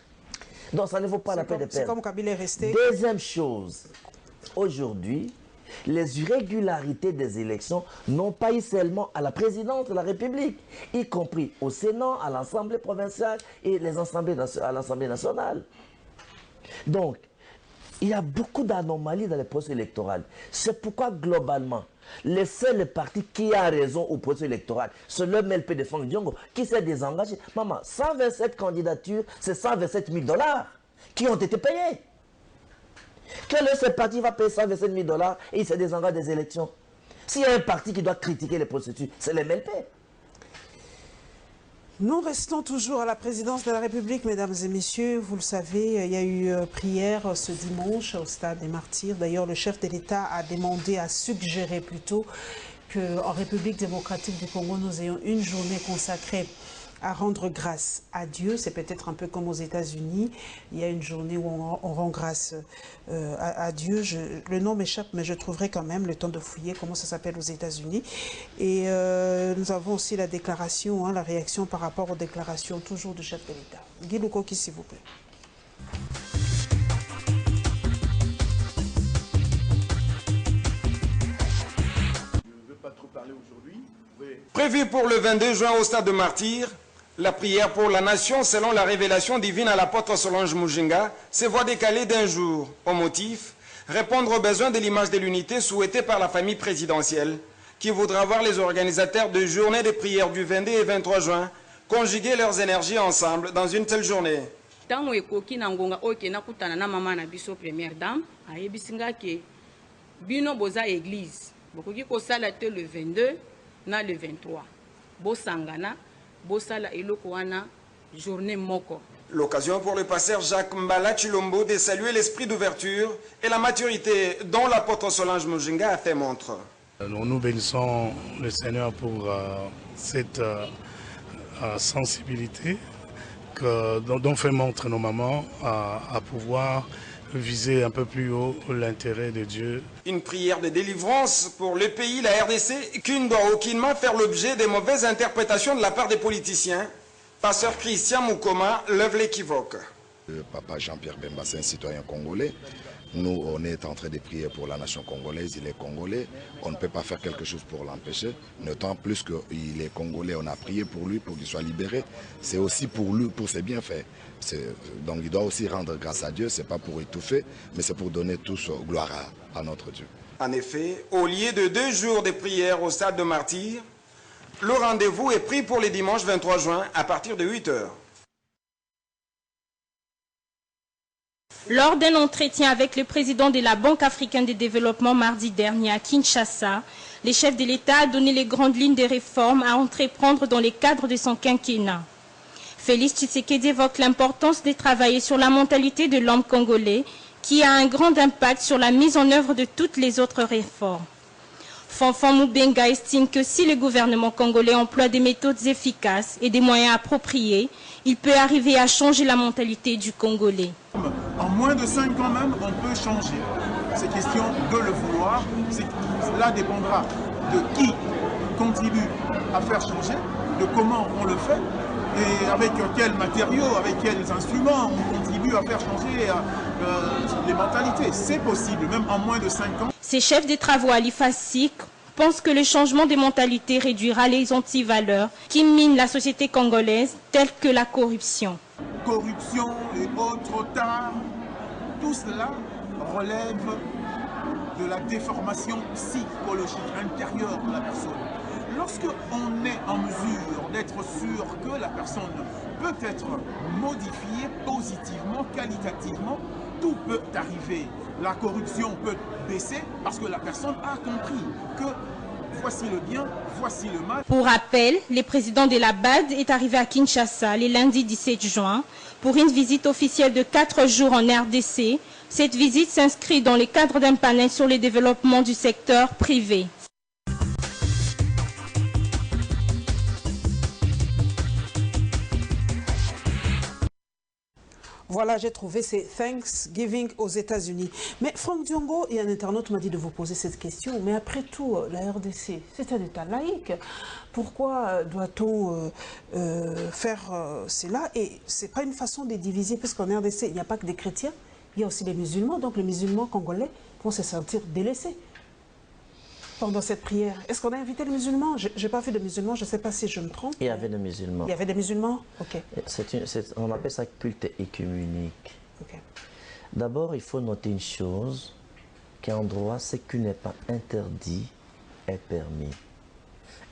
B: Donc ça ne vaut pas la peine de perdre.
A: C'est comme Kabila est resté.
B: Deuxième chose, aujourd'hui, les irrégularités des élections n'ont pas eu seulement à la présidence de la République, y compris au Sénat, à l'Assemblée provinciale et à l'Assemblée nationale. Donc, il y a beaucoup d'anomalies dans le processus électoral. C'est pourquoi, globalement, le seul parti qui a raison au processus électoral, c'est le MLP de Franck Diongo, qui s'est désengagé. Maman, 127 candidatures, c'est 127 000 $ qui ont été payés. Quel est ce parti qui va payer 127 000 $ et il se désengage des élections? S'il y a un parti qui doit critiquer les processus, c'est le MLP.
A: Nous restons toujours à la présidence de la République, mesdames et messieurs. Vous le savez, il y a eu prière ce dimanche au stade des Martyrs. D'ailleurs, le chef de l'État a suggéré plutôt qu'en République démocratique du Congo, nous ayons une journée consacrée à rendre grâce à Dieu. C'est peut-être un peu comme aux États-Unis. Il y a une journée où on rend grâce à Dieu. Le nom m'échappe, mais je trouverai quand même le temps de fouiller comment ça s'appelle aux États-Unis. Et nous avons aussi la déclaration, la réaction par rapport aux déclarations toujours du chef de l'État. Guy Lukoki, s'il vous plaît.
I: Je ne veux pas trop parler aujourd'hui. Prévu pour le 22 juin au stade de Martyrs, la prière pour la nation, selon la révélation divine à l'apôtre Solange Mujinga, se voit décalée d'un jour, au motif répondre aux besoins de l'image de l'unité souhaitée par la famille présidentielle, qui voudra voir les organisateurs de journées de prière du 22 et 23 juin conjuguer leurs énergies ensemble dans une seule journée.
K: Tango ekoki na ngonga oke na kutana na mama na biso première dame, ayebisinga ke bino boza église, bokoki kosala te le 22 na le 23. Bosangana Bosala eloko wana journée moko.
I: L'occasion pour le pasteur Jacques Mbala Chilombo de saluer l'esprit d'ouverture et la maturité dont l'apôtre Solange Mujinga a fait montre.
L: Nous bénissons le Seigneur pour cette sensibilité dont fait montre nos mamans à pouvoir viser un peu plus haut l'intérêt de Dieu.
I: Une prière de délivrance pour le pays, la RDC, qui ne doit aucunement faire l'objet de mauvaises interprétations de la part des politiciens. Pasteur Christian Moukoma lève l'équivoque.
M: Papa Jean-Pierre Bemba, c'est un citoyen congolais. Nous, on est en train de prier pour la nation congolaise, il est congolais. On ne peut pas faire quelque chose pour l'empêcher. D'autant plus qu'il est congolais, on a prié pour lui, pour qu'il soit libéré. C'est aussi pour lui, pour ses bienfaits. Donc il doit aussi rendre grâce à Dieu, ce n'est pas pour étouffer, mais c'est pour donner tous gloire à notre Dieu.
I: En effet, au lieu de 2 jours de prière au stade de Martyrs, le rendez-vous est pris pour le dimanche 23 juin à partir de 8 h.
C: Lors d'un entretien avec le président de la Banque africaine de développement mardi dernier à Kinshasa, le chef de l'État a donné les grandes lignes des réformes à entreprendre dans le cadre de son quinquennat. Félix Tshisekedi évoque l'importance de travailler sur la mentalité de l'homme congolais qui a un grand impact sur la mise en œuvre de toutes les autres réformes. Fanfan Moubenga estime que si le gouvernement congolais emploie des méthodes efficaces et des moyens appropriés, il peut arriver à changer la mentalité du Congolais.
N: En moins de 5 ans même, on peut changer. C'est question de le vouloir. Cela dépendra de qui contribue à faire changer, de comment on le fait, et avec quels matériaux, avec quels instruments on contribue à faire changer les mentalités. C'est possible, même en moins de 5 ans.
C: Ces chefs des travaux à l'IFASIC pensent que le changement des mentalités réduira les antivaleurs qui minent la société congolaise, telles que la corruption.
N: Corruption et autres tares, tout cela relève de la déformation psychologique intérieure de la personne. Lorsque on est en mesure d'être sûr que la personne peut être modifiée positivement, qualitativement, tout peut arriver. La corruption peut baisser parce que la personne a compris que voici le bien, voici le mal.
C: Pour rappel, le président de la BAD est arrivé à Kinshasa le lundi 17 juin pour une visite officielle de 4 jours en RDC. Cette visite s'inscrit dans le cadre d'un panel sur le développement du secteur privé.
A: Voilà, j'ai trouvé, c'est Thanksgiving aux États-Unis. Mais Franck Diongo, et un internaute m'a dit de vous poser cette question. Mais après tout, la RDC, c'est un État laïque. Pourquoi doit-on faire cela? Et ce n'est pas une façon de diviser, puisqu'en RDC, il n'y a pas que des chrétiens, il y a aussi des musulmans. Donc les musulmans congolais vont se sentir délaissés pendant cette prière. Est-ce qu'on a invité les musulmans? Je n'ai pas vu de musulmans, je ne sais pas si je me trompe.
B: Il y avait des musulmans.
A: Il y avait des musulmans? Ok.
B: On appelle ça culte écuménique.
A: Okay.
B: D'abord, il faut noter une chose, qu'en droit, ce qui n'est pas interdit est permis.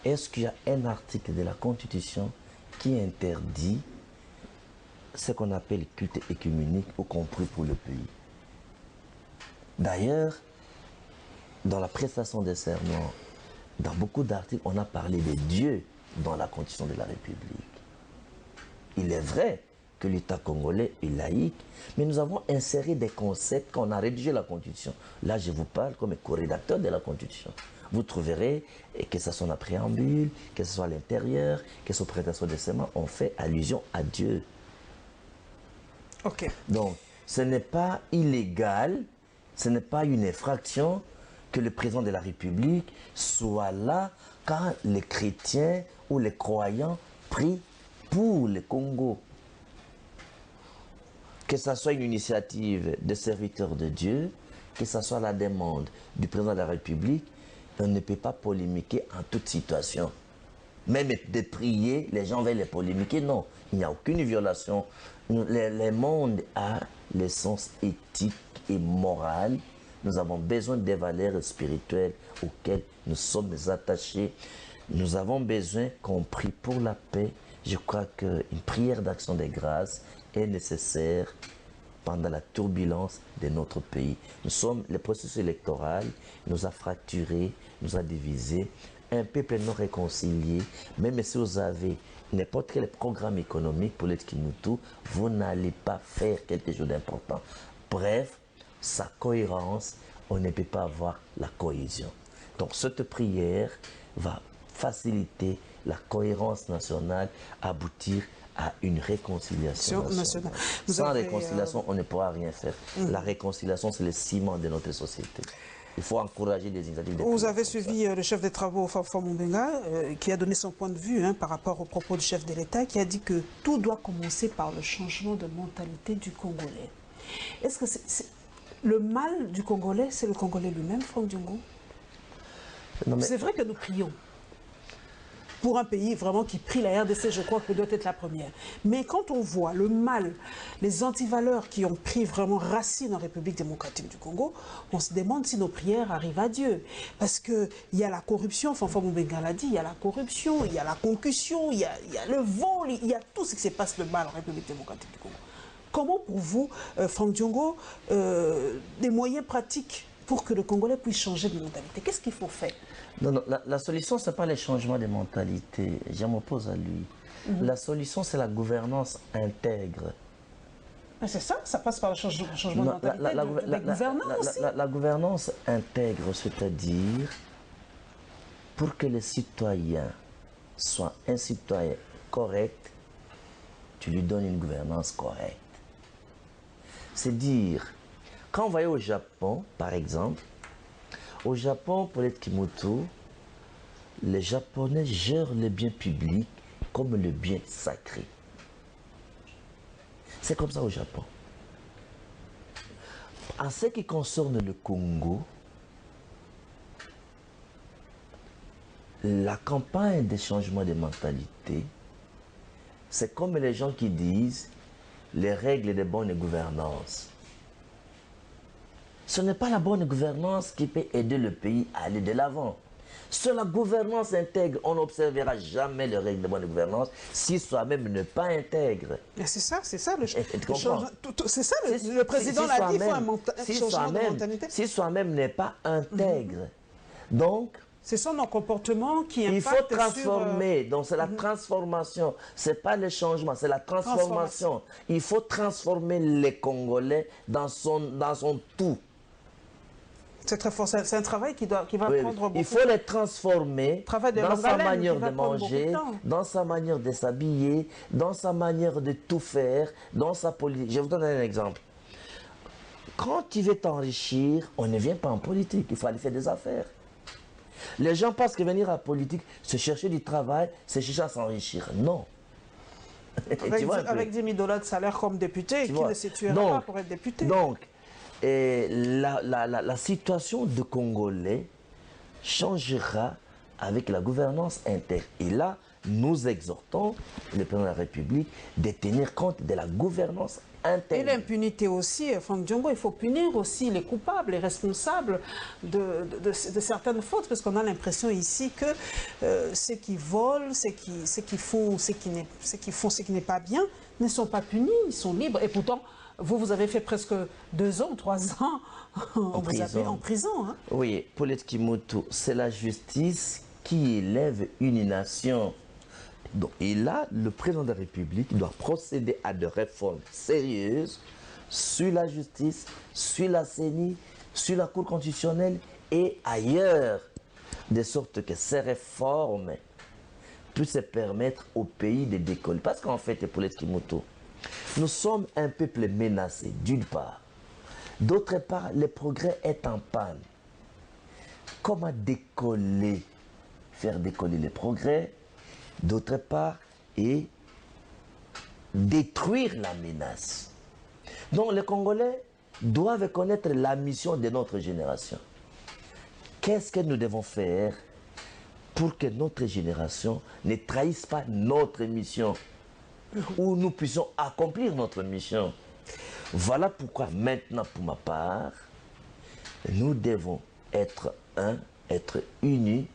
B: Est-ce qu'il y a un article de la Constitution qui interdit ce qu'on appelle culte écuménique, y compris pour le pays? D'ailleurs, dans la prestation des serments, dans beaucoup d'articles, on a parlé de Dieu dans la Constitution de la République. Il est vrai que l'État congolais est laïque, mais nous avons inséré des concepts quand on a rédigé la Constitution. Là, je vous parle comme co-rédacteur de la Constitution. Vous trouverez que ce soit en préambule, que ce soit à l'intérieur, que ce soit prestation des serments, on fait allusion à Dieu.
A: Ok.
B: Donc, ce n'est pas illégal, ce n'est pas une infraction que le président de la République soit là quand les chrétiens ou les croyants prient pour le Congo. Que ce soit une initiative des serviteurs de Dieu, que ce soit la demande du président de la République, on ne peut pas polémiquer en toute situation. Même de prier, les gens veulent les polémiquer, non. Il n'y a aucune violation. Le monde a l'essence éthique et morale. Nous avons besoin des valeurs spirituelles auxquelles nous sommes attachés. Nous avons besoin qu'on prie pour la paix. Je crois qu'une prière d'action de grâce est nécessaire pendant la turbulence de notre pays. Le processus électoral nous a fracturés, nous a divisés. Un peuple non réconcilié, même si vous avez n'importe quel programme économique, politique, vous n'allez pas faire quelque chose d'important. Bref, sa cohérence, on ne peut pas avoir la cohésion. Donc cette prière va faciliter la cohérence nationale, aboutir à une réconciliation nationale. Sans réconciliation, on ne pourra rien faire. La réconciliation, c'est le ciment de notre société. Il faut encourager des initiatives.
A: Vous avez suivi le chef des travaux, Fanfan Moubenga, qui a donné son point de vue par rapport aux propos du chef de l'État, qui a dit que tout doit commencer par le changement de mentalité du Congolais. Est-ce que le mal du Congolais, c'est le Congolais lui-même, Franck Diongo? C'est vrai que nous prions. pour un pays vraiment qui prie la RDC, je crois que doit être la première. Mais quand on voit le mal, les antivaleurs qui ont pris vraiment racine en République démocratique du Congo, on se demande si nos prières arrivent à Dieu. Parce qu'il y a la corruption, Fanfa Moubenga l'a dit, il y a la corruption, il y a la concussion, il y a le vol, il y a tout ce qui se passe de mal en République démocratique du Congo. Comment pour vous, Franck Diongo, des moyens pratiques pour que le Congolais puisse changer de mentalité? Qu'est-ce qu'il faut faire?
B: Non, la solution, ce n'est pas les changements de mentalité. Je m'oppose à lui. La solution, c'est la gouvernance intègre.
A: C'est ça, ça passe par le changement de mentalité,
B: la gouvernance intègre, c'est-à-dire pour que les citoyens soient un citoyen correct, tu lui donnes une gouvernance correcte. C'est dire, quand on va au Japon, par exemple, au Japon, pour être Kimoto, les Japonais gèrent le bien public comme le bien sacré. C'est comme ça au Japon. En ce qui concerne le Congo, la campagne de changement de mentalité, c'est comme les gens qui disent les règles de bonne gouvernance. Ce n'est pas la bonne gouvernance qui peut aider le pays à aller de l'avant. Sur la gouvernance intègre, on n'observera jamais les règles de bonne gouvernance si soi-même ne pas intègre.
A: C'est ça le changement. C'est ça, le président l'a dit, il faut un changement de mentalité.
B: Si soi-même n'est pas intègre, donc...
A: Ce sont nos comportements qui impactent.
B: Il faut transformer, donc c'est la transformation. Ce n'est pas le changement, c'est la transformation. Il faut transformer les Congolais dans son tout.
A: C'est très fort, c'est un travail qui va prendre beaucoup.
B: Il faut les transformer dans sa manière de manger, dans sa manière de s'habiller, dans sa manière de tout faire, dans sa politique. Je vais vous donner un exemple. Quand tu veux t'enrichir, on ne vient pas en politique, il faut aller faire des affaires. Les gens pensent que venir à la politique, c'est chercher du travail, c'est chercher à s'enrichir. Non.
A: Avec 10 000 $ de salaire comme député, qui ne se tuera pas pour être député.
B: Donc, la situation de Congolais changera avec la gouvernance interne. Et là, nous exhortons le président de la République de tenir compte de la gouvernance interne.
A: Et l'impunité aussi, Franck Diongo, il faut punir aussi les coupables, les responsables de certaines fautes, parce qu'on a l'impression ici que ceux qui volent, ceux qui font ce qui n'est pas bien, ne sont pas punis, ils sont libres. Et pourtant, vous avez fait presque 2 ans, 3 ans en prison. Hein?
B: Oui, Paulette Kimoto, c'est la justice qui élève une nation. Donc, et là, le président de la République doit procéder à des réformes sérieuses sur la justice, sur la CENI, sur la Cour constitutionnelle et ailleurs, de sorte que ces réformes puissent permettre au pays de décoller. Parce qu'en fait, Paulette Kimoto, nous sommes un peuple menacé, d'une part. D'autre part, le progrès est en panne. Comment décoller, faire décoller le progrès, d'autre part, et détruire la menace. Donc les Congolais doivent connaître la mission de notre génération. Qu'est-ce que nous devons faire pour que notre génération ne trahisse pas notre mission, où nous puissions accomplir notre mission? Voilà pourquoi maintenant, pour ma part, nous devons être unis,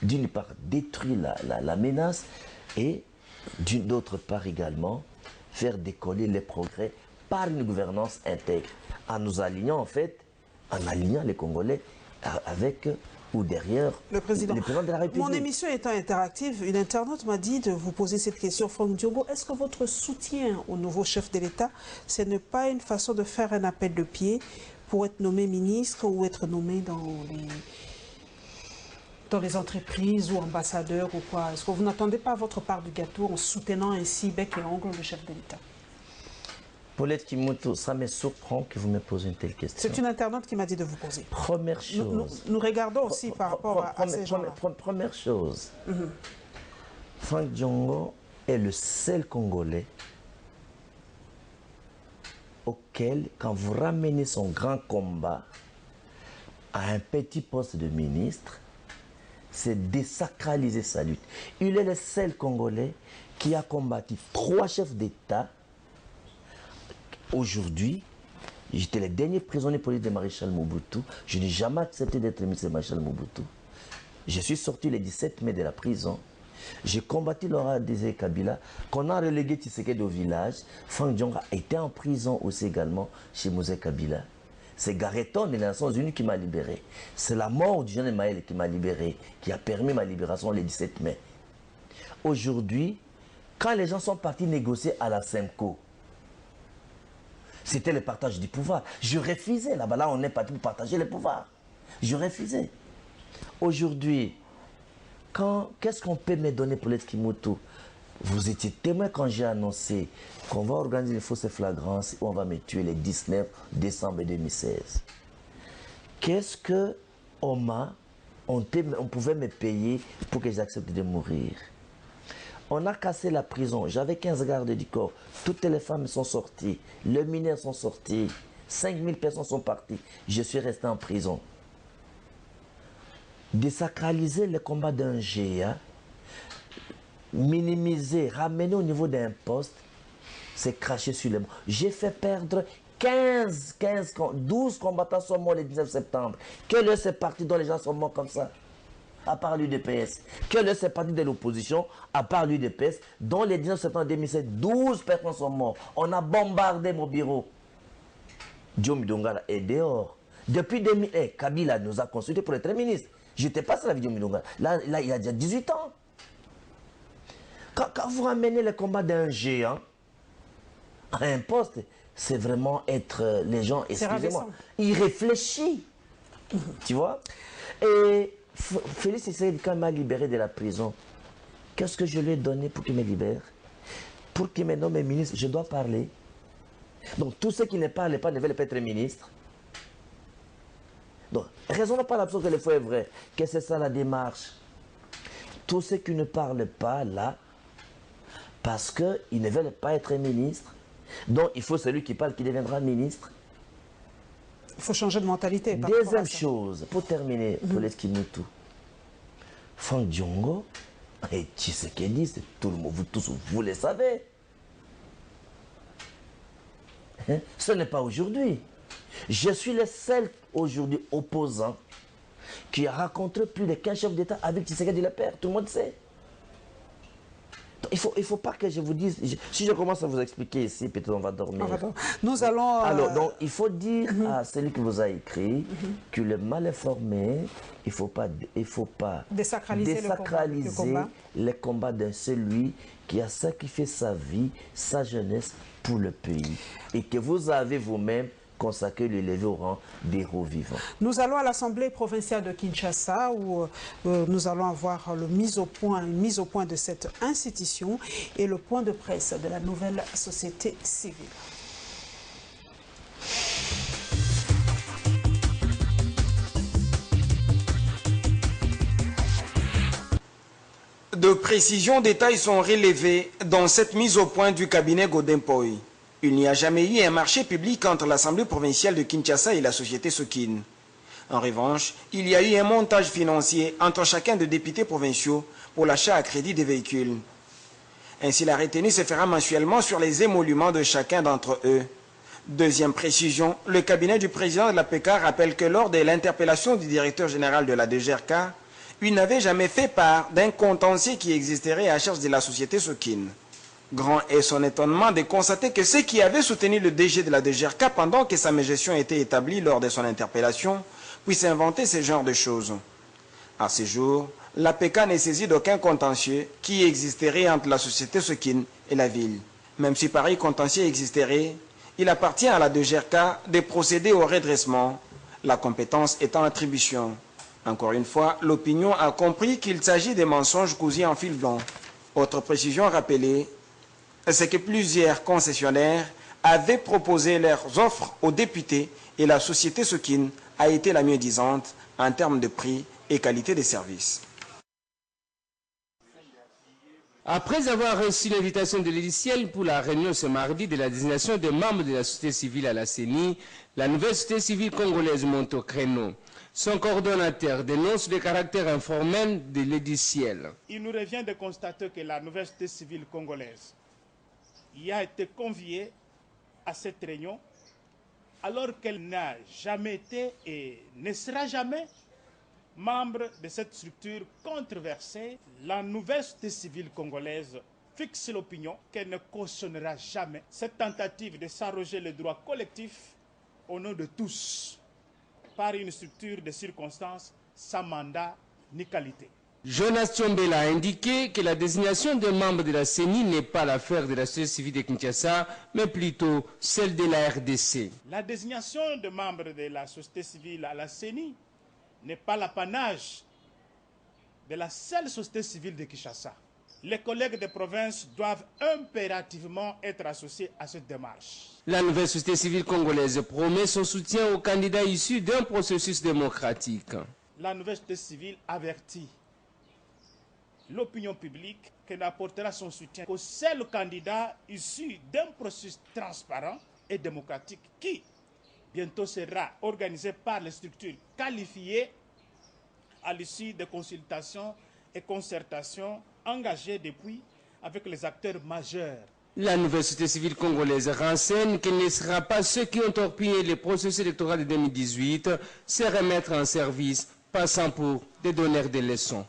B: d'une part détruire la menace et d'autre part également faire décoller les progrès par une gouvernance intègre, en nous alignant en fait, en alignant les Congolais avec ou derrière
A: le président
B: de la République.
A: Mon émission étant interactive, une internaute m'a dit de vous poser cette question. Franck Diongo, est-ce que votre soutien au nouveau chef de l'État, ce n'est pas une façon de faire un appel de pied pour être nommé ministre ou être nommé dans les entreprises ou ambassadeurs ou quoi? Est-ce que vous n'attendez pas votre part du gâteau en soutenant ainsi bec et ongle le chef de l'État?
B: Paulette Kimoto, ça me surprend que vous me posez une telle question.
A: C'est une internaute qui m'a dit de vous poser.
B: Première chose.
A: Nous regardons aussi par rapport à ces gens-là.
B: Première chose. Franck Diongo est le seul Congolais auquel, quand vous ramenez son grand combat à un petit poste de ministre, c'est désacraliser sa lutte. Il est le seul Congolais qui a combattu 3 chefs d'État. Aujourd'hui, j'étais le dernier prisonnier politique de Maréchal Mobutu. Je n'ai jamais accepté d'être ministre de Maréchal Mobutu. Je suis sorti le 17 mai de la prison. J'ai combattu Laurent Désiré Kabila, qu'on a relégué Tshisekedi au village. Franck Dionga était en prison aussi également chez Mosé Kabila. C'est Gareton des Nations Unies qui m'a libéré. C'est la mort du jeune Maël qui m'a libéré, qui a permis ma libération le 17 mai. Aujourd'hui, quand les gens sont partis négocier à la SEMCO, c'était le partage du pouvoir. Je refusais. Là-bas, là, on est parti pour partager le pouvoir. Je refusais. Aujourd'hui, qu'est-ce qu'on peut me donner pour l'Eskimoto? Vous étiez témoin quand j'ai annoncé qu'on va organiser une fausse flagrance où on va me tuer le 19 décembre 2016. Qu'est-ce on pouvait me payer pour que j'accepte de mourir? On a cassé la prison. J'avais 15 gardes du corps. Toutes les femmes sont sorties. Les mineurs sont sortis. 5000 personnes sont parties. Je suis resté en prison. Désacraliser le combat d'un GA, minimiser, ramener au niveau d'un poste, c'est cracher sur les mots. J'ai fait perdre 12 combattants sont morts le 19 septembre. Quel est ce parti dont les gens sont morts comme ça? À part l'UDPS. Quel est ce parti de l'opposition, à part l'UDPS, dont le 19 septembre 2007, 12 personnes sont mortes. On a bombardé mon bureau. Diomi Dongala est dehors. Depuis 2001, Kabila nous a consultés pour être ministre. Je n'étais pas sur la vidéo Dongala. Là, il y a déjà 18 ans. Quand vous ramenez le combat d'un géant à un poste, c'est vraiment être les gens, excusez-moi, ils réfléchissent. Tu vois? Et Félix Tshisekedi, quand il m'a libéré de la prison, qu'est-ce que je lui ai donné pour qu'il me libère? Pour qu'il me nomme ministre, je dois parler. Donc tous ceux qui ne parlent pas ne veulent pas être ministres. Donc, raisonnons pas l'absence que le faux est vrai, que c'est ça la démarche. Tous ceux qui ne parlent pas là, parce qu'ils ne veulent pas être ministres, donc il faut celui qui parle qui deviendra ministre.
A: Il faut changer de mentalité.
B: Deuxième chose, pour terminer, pour l'Eskimoto, Franck Diongo et Tshisekedi, c'est tout le monde, vous tous, vous le savez. Hein? Ce n'est pas aujourd'hui. Je suis le seul aujourd'hui opposant qui a rencontré plus de 15 chefs d'État avec Tshisekedi le père, tout le monde sait. Donc, il faut pas que je vous dise, si je commence à vous expliquer ici, peut-être on va dormir.
A: Nous allons...
B: Alors, donc, il faut dire à celui qui vous a écrit que le mal informé, il faut pas désacraliser le combat de celui qui a sacrifié sa vie, sa jeunesse pour le pays. Et que vous avez vous-même consacré le lever au rang des héros vivants.
A: Nous allons à l'Assemblée provinciale de Kinshasa où nous allons avoir une mise au point de cette institution et le point de presse de la nouvelle société civile.
I: De précisions détails sont relevés dans cette mise au point du cabinet Godempoy. Il n'y a jamais eu un marché public entre l'Assemblée provinciale de Kinshasa et la société Sokin. En revanche, il y a eu un montage financier entre chacun des députés provinciaux pour l'achat à crédit des véhicules. Ainsi, la retenue se fera mensuellement sur les émoluments de chacun d'entre eux. Deuxième précision, le cabinet du président de la PK rappelle que lors de l'interpellation du directeur général de la DGRK, il n'avait jamais fait part d'un contentieux qui existerait à charge de la société Sokin. Grand est son étonnement de constater que ceux qui avaient soutenu le DG de la DGRK pendant que sa mégestion était établie lors de son interpellation puissent inventer ce genre de choses. À ce jour, l'APK n'est saisie d'aucun contentieux qui existerait entre la société Sokin et la ville. Même si pareil contentieux existerait, il appartient à la DGRK de procéder au redressement, la compétence étant attribution. Encore une fois, l'opinion a compris qu'il s'agit des mensonges cousus en fil blanc. Autre précision rappelée, c'est que plusieurs concessionnaires avaient proposé leurs offres aux députés et la société Sokin a été la mieux disante en termes de prix et qualité des services.
O: Après avoir reçu l'invitation de l'Élysée pour la réunion ce mardi de la désignation des membres de la société civile à la CENI, la nouvelle société civile congolaise monte au créneau. Son coordonnateur dénonce le caractère informel de l'édiciel.
P: Il nous revient de constater que la nouvelle société civile congolaise y a été conviée à cette réunion alors qu'elle n'a jamais été et ne sera jamais membre de cette structure controversée. La nouvelle société civile congolaise fixe l'opinion qu'elle ne cautionnera jamais cette tentative de s'arroger le droit collectif au nom de tous par une structure de circonstances sans mandat ni qualité.
O: Jonas Tchombela a indiqué que la désignation des membres de la CENI n'est pas l'affaire de la société civile de Kinshasa, mais plutôt celle de la RDC.
P: La désignation de membres de la société civile à la CENI n'est pas l'apanage de la seule société civile de Kinshasa. Les collègues de province doivent impérativement être associés à cette démarche.
O: La nouvelle société civile congolaise promet son soutien aux candidats issus d'un processus démocratique.
P: La nouvelle société civile avertit l'opinion publique qu'elle apportera son soutien qu'au seul candidat issu d'un processus transparent et démocratique qui bientôt sera organisé par les structures qualifiées à l'issue des consultations et concertations engagées depuis avec les acteurs majeurs.
O: La nouvelle société civile congolaise renseigne qu'elle ne sera pas ceux qui ont torpillé le processus électoral de 2018 se remettre en service, passant pour des donneurs de leçons.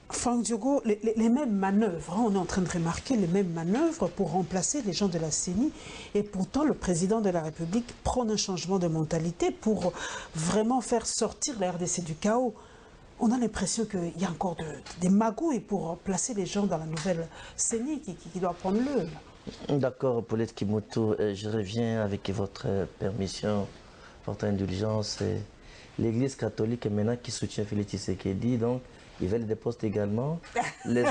A: Franck Diogo, les mêmes manœuvres, on est en train de remarquer les mêmes manœuvres pour remplacer les gens de la CENI, et pourtant le président de la République prône un changement de mentalité pour vraiment faire sortir la RDC du chaos. On a l'impression qu'il y a encore des magouilles pour placer les gens dans la nouvelle CENI qui doit prendre le.
B: D'accord, Paulette Kimoto, je reviens avec votre permission, votre indulgence. L'Église catholique est maintenant qui soutient Félix Tshisekedi, donc ils veulent des postes également. Les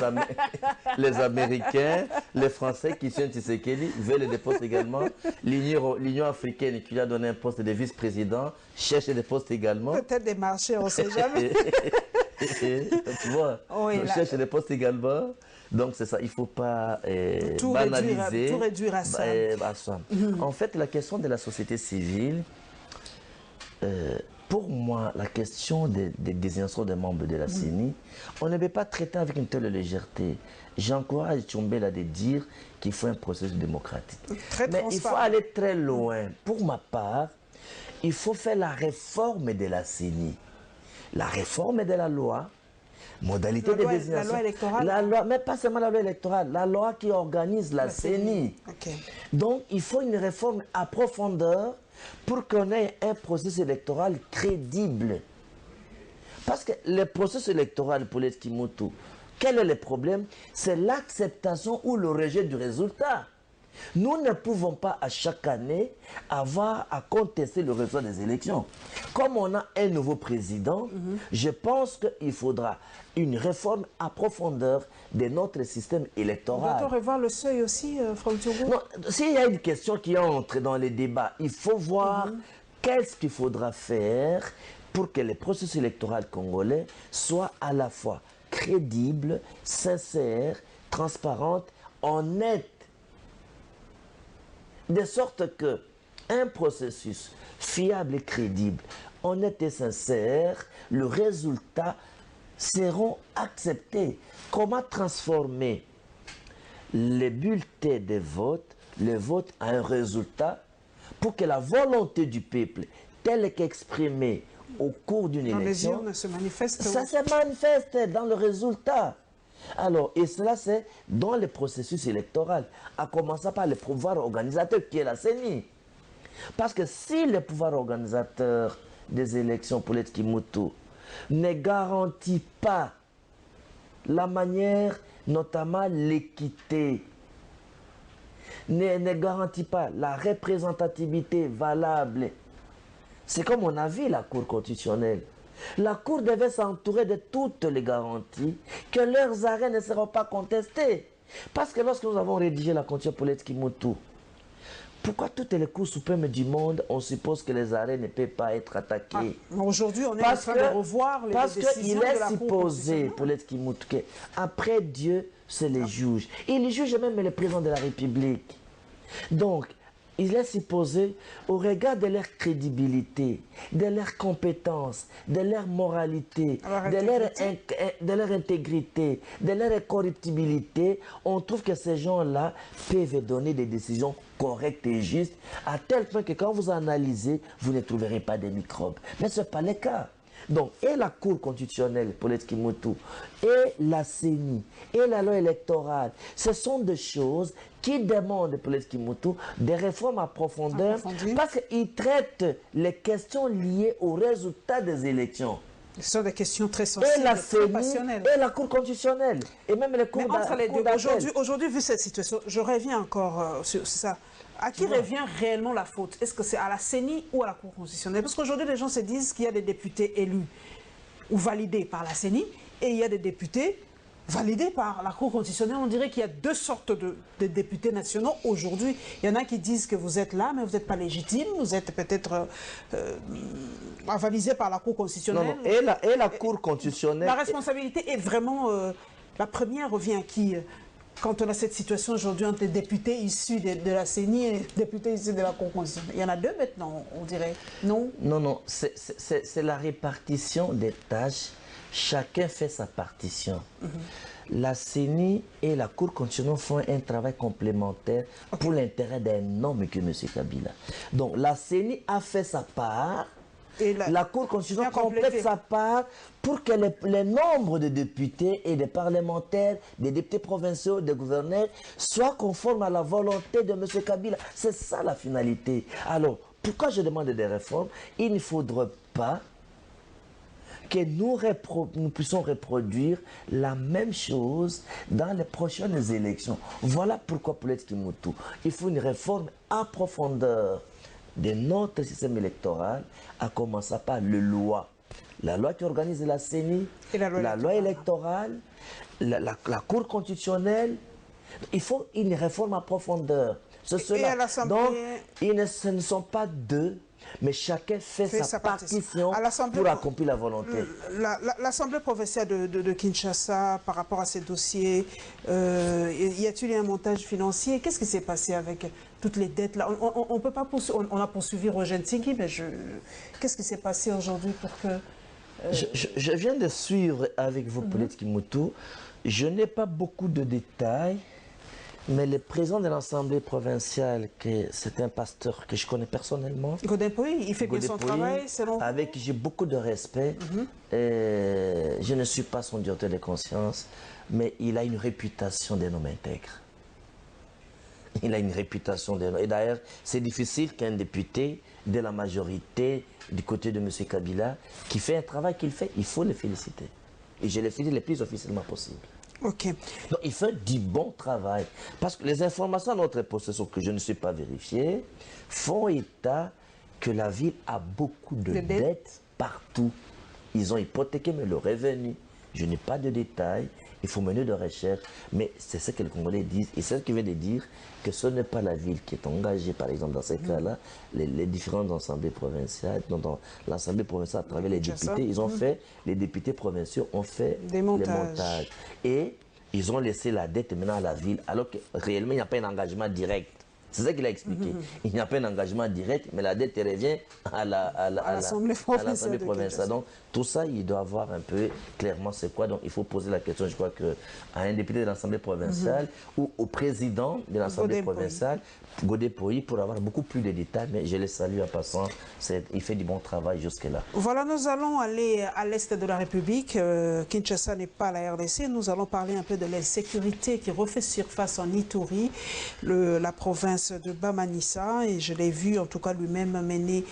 B: Américains, les Français qui soutiennent Tshisekedi veulent des postes également. L'Union africaine qui lui a donné un poste de vice-président cherche des postes également.
A: Peut-être des marchés, on ne sait jamais.
B: Tu vois,
A: oui,
B: on cherche des postes également. Donc c'est ça, il ne faut pas banaliser.
A: Tout réduire à ça.
B: En fait, la question de la société civile, pour moi, la question des désignations des membres de la CENI, on ne peut pas traiter avec une telle légèreté. J'encourage Tchombela de dire qu'il faut un processus démocratique. Mais il faut aller très loin. Pour ma part, il faut faire la réforme de la CENI. La réforme de la loi, modalité de désignation.
A: La loi électorale.
B: La loi, mais pas seulement la loi électorale, la loi qui organise la CENI.
A: Okay.
B: Donc, il faut une réforme à profondeur pour qu'on ait un processus électoral crédible. Parce que le processus électoral, pour les Kimoto, quel est le problème? C'est l'acceptation ou le rejet du résultat. Nous ne pouvons pas à chaque année avoir à contester le résultat des élections. Comme on a un nouveau président, je pense qu'il faudra une réforme à profondeur de notre système électoral.
A: Doit-on revoir le seuil aussi, Franck Diogo?
B: Non, s'il y a une question qui entre dans les débats, il faut voir qu'est-ce qu'il faudra faire pour que le processus électoral congolais soit à la fois crédible, sincère, transparent, honnête. De sorte que un processus fiable et crédible, honnête et sincère, le résultat seront acceptés. Comment transformer les bulletins de vote, le vote à un résultat pour que la volonté du peuple, telle qu'exprimée au cours d'une élection,
A: ça se manifeste
B: dans le résultat. Alors, et cela c'est dans le processus électoral, à commencer par le pouvoir organisateur qui est la CENI. Parce que si le pouvoir organisateur des élections pour l'être Kimoto ne garantit pas la manière, notamment l'équité, ne garantit pas la représentativité valable, c'est comme on a vu la Cour constitutionnelle. La Cour devait s'entourer de toutes les garanties que leurs arrêts ne seront pas contestés. Parce que lorsque nous avons rédigé la Constitution pour l'être Kimoto, Pourquoi toutes les cours suprêmes du monde, on suppose que les arrêts ne peuvent pas être attaqués?
A: Aujourd'hui, on est en train de revoir les décisions de la Cour constitutionnelle.
B: Parce qu'il est supposé, pour l'être qui montre que après Dieu, c'est les juges. Il juge même le président de la République. Donc, il est supposé, au regard de leur crédibilité, de leur compétence, de leur moralité, de leur intégrité, de leur incorruptibilité, on trouve que ces gens-là peuvent donner des décisions correctes et justes, à tel point que quand vous analysez, vous ne trouverez pas des microbes. Mais ce n'est pas le cas. Donc, et la Cour constitutionnelle, pour l'être Kimoto, et la CENI, et la loi électorale, ce sont des choses qui demandent, pour l'être Kimoto, des réformes approfondies, parce qu'ils traitent les questions liées aux résultats des élections.
A: Ce sont des questions très sensibles, très passionnelles.
B: Et la Cour constitutionnelle, et même les cours
A: d'appel. Aujourd'hui, vu cette situation, je reviens encore sur ça. À qui revient réellement la faute? Est-ce que c'est à la CENI ou à la Cour constitutionnelle? Parce qu'aujourd'hui, les gens se disent qu'il y a des députés élus ou validés par la CENI et il y a des députés validés par la Cour constitutionnelle. On dirait qu'il y a deux sortes de députés nationaux aujourd'hui. Il y en a qui disent que vous êtes là, mais vous n'êtes pas légitime, vous êtes peut-être avalisé par la Cour constitutionnelle.
B: Non, et la Cour constitutionnelle...
A: La responsabilité est vraiment... la première revient à qui? Quand on a cette situation aujourd'hui entre les députés issus de la CENI et les députés issus de la Cour constitutionnelle. Il y en a deux maintenant, on dirait. Non?
B: Non, c'est la répartition des tâches. Chacun fait sa partition. La CENI et la Cour constitutionnelle font un travail complémentaire pour l'intérêt d'un homme que M. Kabila. Donc la CENI a fait sa part. Et la Cour constitutionnelle complète sa part pour que les nombres de députés et de parlementaires, des députés provinciaux, des gouverneurs, soient conformes à la volonté de M. Kabila. C'est ça la finalité. Alors, pourquoi je demande des réformes? Il ne faudrait pas que nous puissions reproduire la même chose dans les prochaines élections. Voilà pourquoi, pour l'être Kimoto, il faut une réforme en profondeur de notre système électoral, à commencer par la loi qui organise la CENI, la loi électorale, la Cour constitutionnelle. Il faut une réforme en profondeur. Donc, ce ne sont pas deux, mais chacun fait sa partition pour accomplir la volonté.
A: L'Assemblée provinciale de Kinshasa, par rapport à ces dossiers, y a-t-il un montage financier? Qu'est-ce qui s'est passé avec toutes les dettes là? On peut pas on a poursuivi Roger Ntingi, mais qu'est-ce qui s'est passé aujourd'hui pour que...
B: Je viens de suivre avec vous, Paulette Kimoto. Je n'ai pas beaucoup de détails. Mais le président de l'Assemblée provinciale, c'est un pasteur que je connais personnellement.
A: Godin Poyi, il fait bien son travail, selon vous?
B: Avec qui j'ai beaucoup de respect. Je ne suis pas son directeur de conscience, mais il a une réputation d'un homme intègre. Il a une réputation d'un homme. Et d'ailleurs, c'est difficile qu'un député de la majorité du côté de M. Kabila, qui fait un travail qu'il fait, il faut le féliciter. Et je le félicite le plus officiellement possible.
A: Ok.
B: Donc il fait du bon travail. Parce que les informations à notre possession, que je ne suis pas vérifiées, font état que la ville a beaucoup de dettes partout. Ils ont hypothéqué mais le revenu. Je n'ai pas de détails. Il faut mener de recherche. Mais c'est ce que les Congolais disent. Et c'est ce qui veut dire que ce n'est pas la ville qui est engagée, par exemple, dans ces cas-là. Les différentes assemblées provinciales, dans l'Assemblée provinciale, à travers les députés, ils ont fait, les députés provinciaux ont fait les montages. Et ils ont laissé la dette maintenant à la ville, alors que réellement, il n'y a pas un engagement direct. C'est ça qu'il a expliqué. Il n'y a pas un engagement direct, mais la dette revient à l'Assemblée provinciale. Donc, tout ça, il doit voir un peu clairement c'est quoi. Donc, il faut poser la question, je crois, à un député de l'Assemblée provinciale ou au président de l'Assemblée provinciale, Godin Poyi, pour avoir beaucoup plus de détails. Mais je le salue en passant. Il fait du bon travail jusque-là.
A: Voilà, nous allons aller à l'est de la République. Kinshasa n'est pas la RDC. Nous allons parler un peu de l'insécurité qui refait surface en Ituri, la province de Bamanissa, et je l'ai vu en tout cas lui-même mener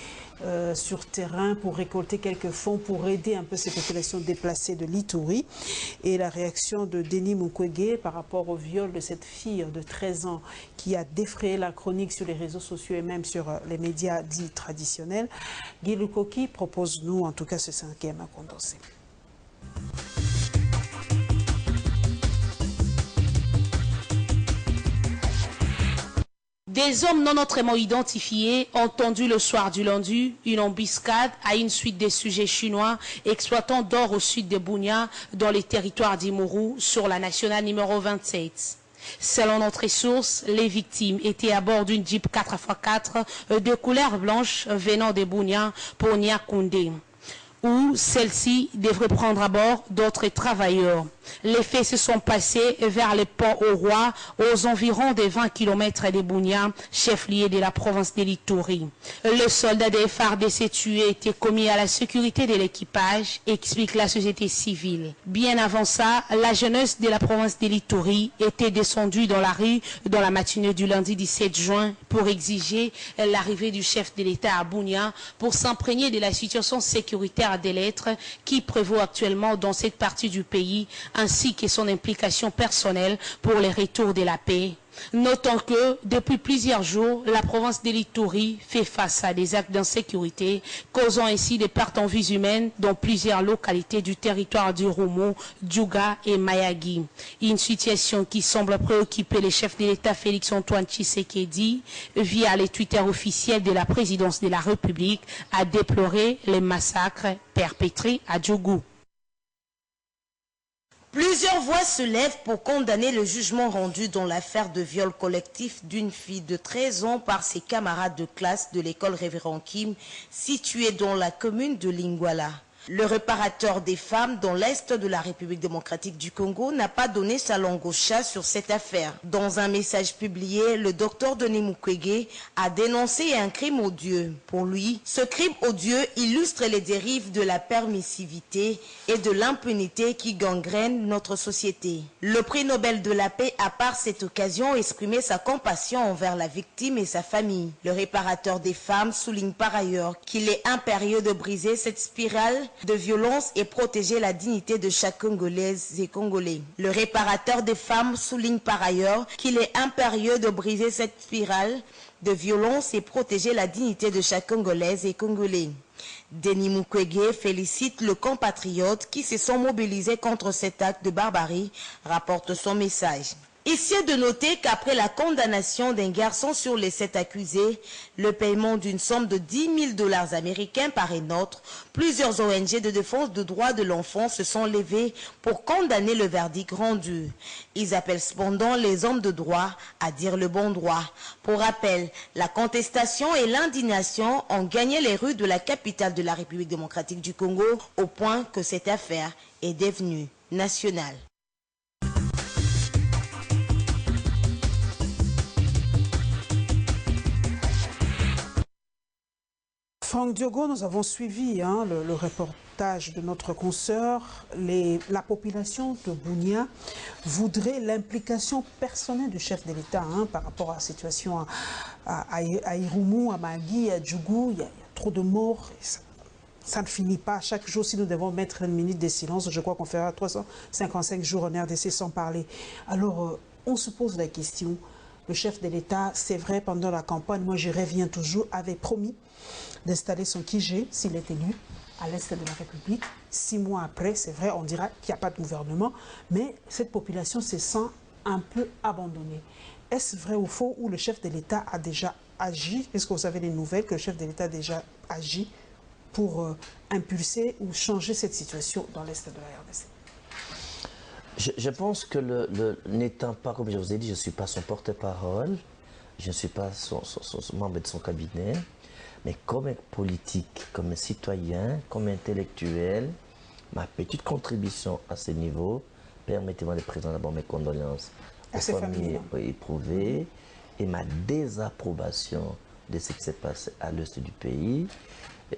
A: sur terrain pour récolter quelques fonds pour aider un peu ces populations déplacées de l'Ituri. Et la réaction de Denis Mukwege par rapport au viol de cette fille de 13 ans qui a défrayé la chronique sur les réseaux sociaux et même sur les médias dits traditionnels. Guy Lukoki propose nous en tout cas ce 5e à condensé.
H: Des hommes non autrement identifiés ont tendu le soir du lundi une embuscade à une suite des sujets chinois exploitant d'or au sud de Bunia dans les territoires d'Imuru sur la nationale numéro 27. Selon notre source, les victimes étaient à bord d'une Jeep 4x4 de couleur blanche venant de Bunia pour Niakoundé, où celle-ci devrait prendre à bord d'autres travailleurs. Les faits se sont passés vers le pont au Roi, aux environs de 20 km de Bunia, chef-lieu de la province de l'Ituri. Le soldat des FARDC tué était commis à la sécurité de l'équipage, explique la société civile. Bien avant ça, la jeunesse de la province de l'Ituri était descendue dans la rue dans la matinée du lundi 17 juin pour exiger l'arrivée du chef de l'État à Bunia pour s'imprégner de la situation sécuritaire des lettres qui prévaut actuellement dans cette partie du pays, ainsi que son implication personnelle pour le retour de la paix. Notons que, depuis plusieurs jours, la province de l'Ituri fait face à des actes d'insécurité, causant ainsi des pertes en vies humaines dans plusieurs localités du territoire du Rumu, Djouga et Mayagi. Une situation qui semble préoccuper le chef de l'État Félix-Antoine Tshisekedi, via les Twitter officiels de la présidence de la République, a déploré les massacres perpétrés à Djougou.
Q: Plusieurs voix se lèvent pour condamner le jugement rendu dans l'affaire de viol collectif d'une fille de 13 ans par ses camarades de classe de l'école Révérend Kim, située dans la commune de Lingwala. Le réparateur des femmes dans l'Est de la République démocratique du Congo n'a pas donné sa langue au chat sur cette affaire. Dans un message publié, le docteur Denis Mukwege a dénoncé un crime odieux. Pour lui, ce crime odieux illustre les dérives de la permissivité et de l'impunité qui gangrènent notre société. Le prix Nobel de la paix a par cette occasion exprimé sa compassion envers la victime et sa famille. Le réparateur des femmes souligne par ailleurs qu'il est impérieux de briser cette spirale de violence et protéger la dignité de chaque Congolaise et Congolais. Le réparateur des femmes souligne par ailleurs qu'il est impérieux de briser cette spirale de violence et protéger la dignité de chaque Congolaise et Congolais. Denis Mukwege félicite le compatriote qui se sont mobilisés contre cet acte de barbarie, rapporte son message. Ici est de noter qu'après la condamnation d'un garçon sur les 7 accusés, le paiement d'une somme de 10 000 $ américains par un autre, plusieurs ONG de défense des droits de l'enfant se sont levés pour condamner le verdict rendu. Ils appellent cependant les hommes de droit à dire le bon droit. Pour rappel, la contestation et l'indignation ont gagné les rues de la capitale de la République démocratique du Congo, au point que cette affaire est devenue nationale.
A: Franck Diogo, nous avons suivi le reportage de notre consoeur. La population de Bunia voudrait l'implication personnelle du chef de l'État par rapport à la situation à Irumu, à Magui, à Djougou. Il y a trop de morts. Ça ne finit pas. Chaque jour, si nous devons mettre une minute de silence, je crois qu'on fera 355 jours en RDC sans parler. Alors, on se pose la question. Le chef de l'État, c'est vrai, pendant la campagne, moi je reviens toujours, avait promis d'installer son QG, s'il est élu, à l'Est de la République. 6 mois après, c'est vrai, on dira qu'il n'y a pas de gouvernement, mais cette population se sent un peu abandonnée. Est-ce vrai ou faux, ou le chef de l'État a déjà agi? Est-ce que vous avez des nouvelles que le chef de l'État a déjà agi pour impulser ou changer cette situation dans l'Est de la RDC?
B: Je pense que n'étant pas, comme je vous ai dit, je ne suis pas son porte-parole, je ne suis pas son membre de son cabinet, mais comme un politique, comme un citoyen, comme intellectuel, ma petite contribution à ce niveau, permettez-moi de présenter d'abord mes condoléances aux familles éprouvées et ma désapprobation de ce qui s'est passé à l'est du pays.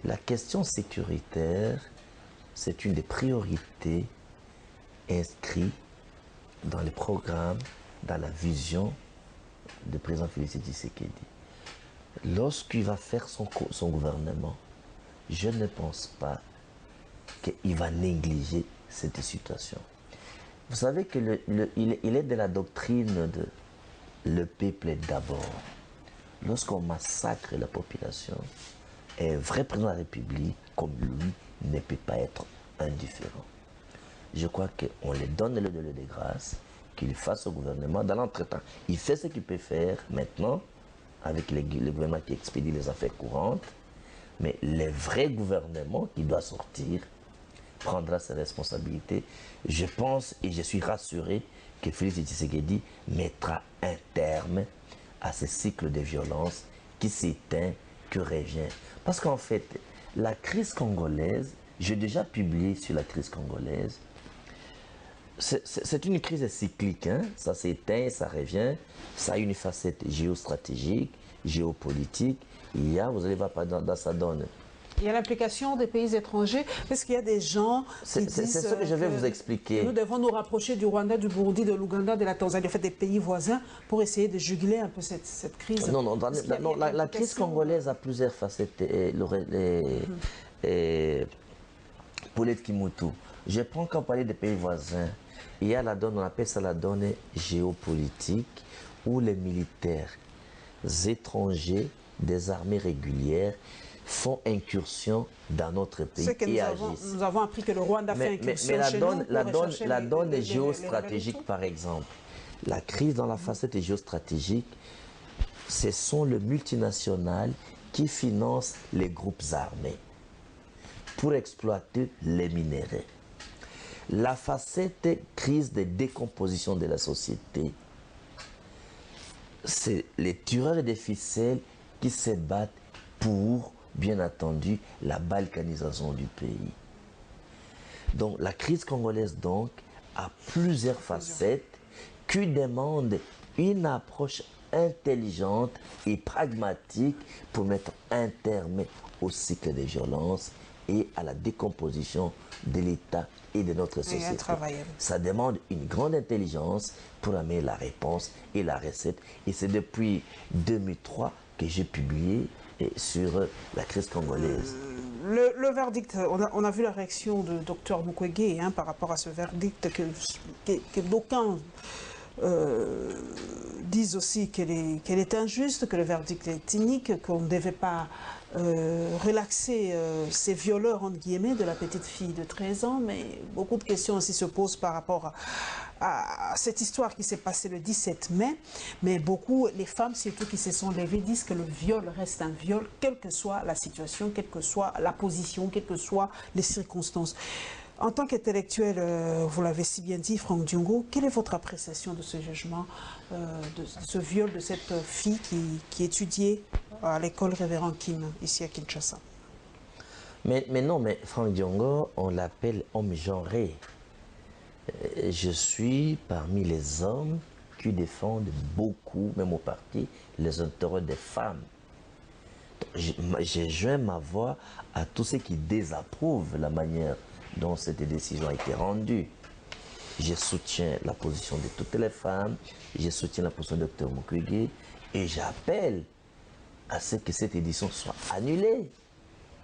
B: La question sécuritaire, c'est une des priorités inscrites dans les programmes, dans la vision du président Félix Tshisekedi. Lorsqu'il va faire son gouvernement, je ne pense pas qu'il va négliger cette situation. Vous savez qu'il est de la doctrine de le peuple d'abord. Lorsqu'on massacre la population, un vrai président de la République, comme lui, ne peut pas être indifférent. Je crois qu'on lui donne le délai de grâce, qu'il fasse au gouvernement. Dans l'entretemps, il fait ce qu'il peut faire maintenant. avec le gouvernement qui expédie les affaires courantes, mais le vrai gouvernement qui doit sortir prendra ses responsabilités. Je pense et je suis rassuré que Félix Tshisekedi mettra un terme à ce cycle de violence qui s'éteint, qui revient. Parce qu'en fait, la crise congolaise, j'ai déjà publié sur la crise congolaise, c'est une crise cyclique, hein? Ça s'éteint, ça revient, ça a une facette géostratégique, géopolitique, vous allez voir dans sa donne.
A: Il y a l'implication des pays étrangers, parce qu'il y a des gens qui disent...
B: C'est ce que je vais vous expliquer.
A: Nous devons nous rapprocher du Rwanda, du Burundi, de l'Ouganda, de la Tanzanie, en fait des pays voisins, pour essayer de juguler un peu cette crise.
B: Non, la crise congolaise a plusieurs facettes. Paulette Kimutu, je prends quand on parle des pays voisins, il y a la donne, on appelle ça la donne géopolitique, où les militaires étrangers des armées régulières font incursion dans notre pays et agissent.
A: Nous avons appris que le Rwanda fait incursion chez nous.
B: La donne géostratégique, par exemple, la crise dans la facette géostratégique, ce sont les multinationales qui financent les groupes armés pour exploiter les minéraux. La facette crise de décomposition de la société, c'est les tueurs de ficelles qui se battent pour, bien entendu, la balkanisation du pays. Donc la crise congolaise donc a plusieurs facettes qui demandent une approche intelligente et pragmatique pour mettre un terme au cycle de violence et à la décomposition de l'État et de notre société. Ça demande une grande intelligence pour amener la réponse et la recette. Et c'est depuis 2003 que j'ai publié sur la crise congolaise.
A: Le verdict, on a vu la réaction de Dr Mukwege par rapport à ce verdict que d'aucuns disent aussi qu'elle est injuste, que le verdict est inique, qu'on ne devait pas relaxer ces violeurs, entre guillemets, de la petite fille de 13 ans, mais beaucoup de questions aussi se posent par rapport à cette histoire qui s'est passée le 17 mai, mais beaucoup, les femmes surtout qui se sont levées, disent que le viol reste un viol, quelle que soit la situation, quelle que soit la position, quelles que soient les circonstances. En tant qu'intellectuel, vous l'avez si bien dit, Franck Diongo, quelle est votre appréciation de ce jugement, de ce viol de cette fille qui étudiait à l'école Révérend Kim, ici à Kinshasa?
B: Mais non, mais Franck Diongo, on l'appelle homme genré. Je suis parmi les hommes qui défendent beaucoup, même au parti, les intérêts des femmes. J'ai joint ma voix à tous ceux qui désapprouvent la manière dont cette décision a été rendue. Je soutiens la position de toutes les femmes, je soutiens la position de Dr Mukwege et j'appelle à ce que cette édition soit annulée.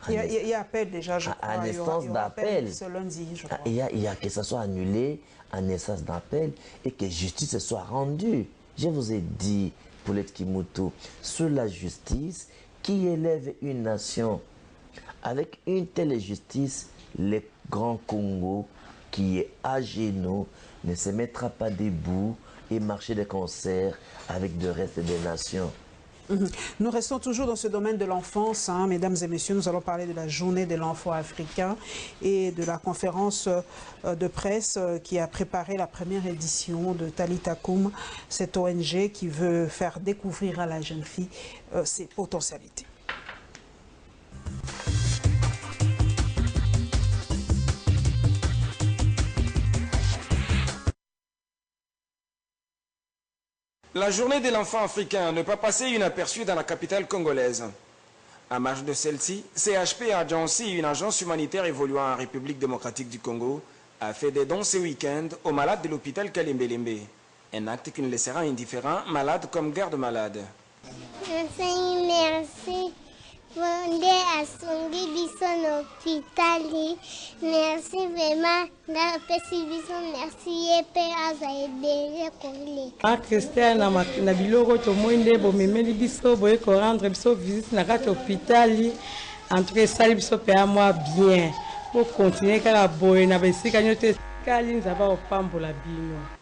A: Il y a appel déjà, je crois.
B: En instance d'appel.
A: Ce lundi, je crois.
B: Il y a que ça soit annulé en instance d'appel et que justice soit rendue. Je vous ai dit, Paulette Kimutu, sur la justice qui élève une nation. Avec une telle justice, le Grand Congo, qui est à genoux, ne se mettra pas debout et marcher de concert avec le reste des nations.
A: Nous restons toujours dans ce domaine de l'enfance, mesdames et messieurs. Nous allons parler de la journée de l'enfant africain et de la conférence de presse qui a préparé la première édition de Talita Kum, cette ONG qui veut faire découvrir à la jeune fille ses potentialités.
I: La journée de l'enfant africain ne peut pas passer inaperçue dans la capitale congolaise. À marge de celle-ci, CHP Agency, une agence humanitaire évoluant en République démocratique du Congo, a fait des dons ce week-end aux malades de l'hôpital Kalembelembe. Un acte qui ne laissera indifférent, malades comme garde-malades.
R: Merci. Merci vraiment.
S: Merci Christiane na biloko tomoinde bomemeli biso boye ko rendre biso visite na kati hôpital entre sali biso pe moi bien pour continuer kala boye na besika nyote.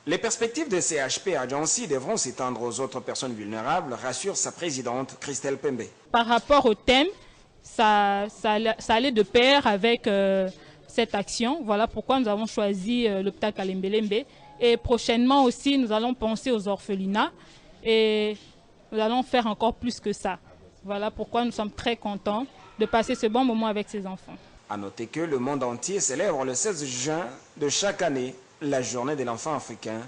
I: Les perspectives de CHP à Djansi devront s'étendre aux autres personnes vulnérables, rassure sa présidente Christelle Pembe.
T: Par rapport au thème, ça allait de pair avec cette action. Voilà pourquoi nous avons choisi l'hôpital Kalembelembe. Et prochainement aussi, nous allons penser aux orphelinats et nous allons faire encore plus que ça. Voilà pourquoi nous sommes très contents de passer ce bon moment avec ces enfants.
I: A noter que le monde entier célèbre le 16 juin de chaque année la journée de l'enfant africain,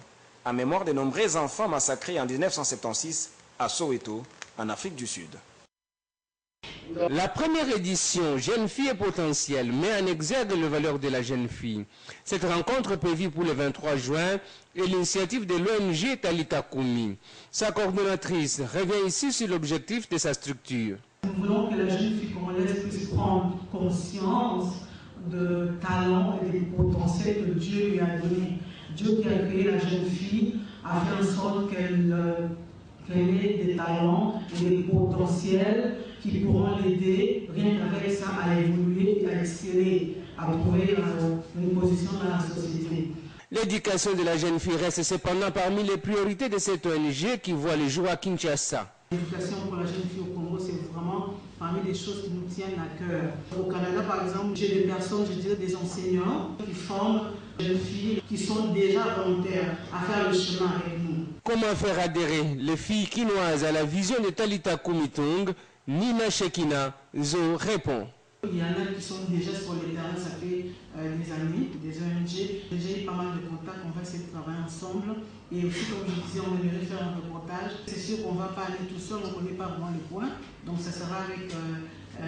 I: en mémoire de nombreux enfants massacrés en 1976 à Soweto, en Afrique du Sud.
O: La première édition Jeunes filles et potentielles met en exergue les valeurs de la jeune fille. Cette rencontre prévue pour le 23 juin est l'initiative de l'ONG Talita Kumi. Sa coordonnatrice revient ici sur l'objectif de sa structure.
U: Nous voulons que la jeune fille congolaise puisse prendre conscience de talents et des potentiels que Dieu lui a donnés. Dieu qui a créé la jeune fille a fait en sorte qu'elle ait des talents et des potentiels qui pourront l'aider, rien qu'avec ça, à évoluer et à exceller, à trouver une position dans la société.
O: L'éducation de la jeune fille reste cependant parmi les priorités de cette ONG qui voit le jour à Kinshasa.
U: L'éducation pour la jeune fille au Congo, c'est vraiment parmi les choses qui nous tiennent à cœur. Au Canada, par exemple, j'ai des personnes, je dirais des enseignants qui forment des jeunes filles qui sont déjà volontaires à faire le chemin avec nous.
O: Comment faire adhérer les filles quinoises à la vision de Talita Kumitong? Nina Shekina Zo répond.
U: Il y en a qui sont déjà sur le terrain, ça fait des années, des ONG. J'ai eu pas mal de contacts, on va essayer de travailler ensemble. Et aussi, comme je disais, on aimerait faire un reportage. C'est sûr qu'on ne va pas aller tout seul, on ne connaît pas vraiment le point. Donc ça sera avec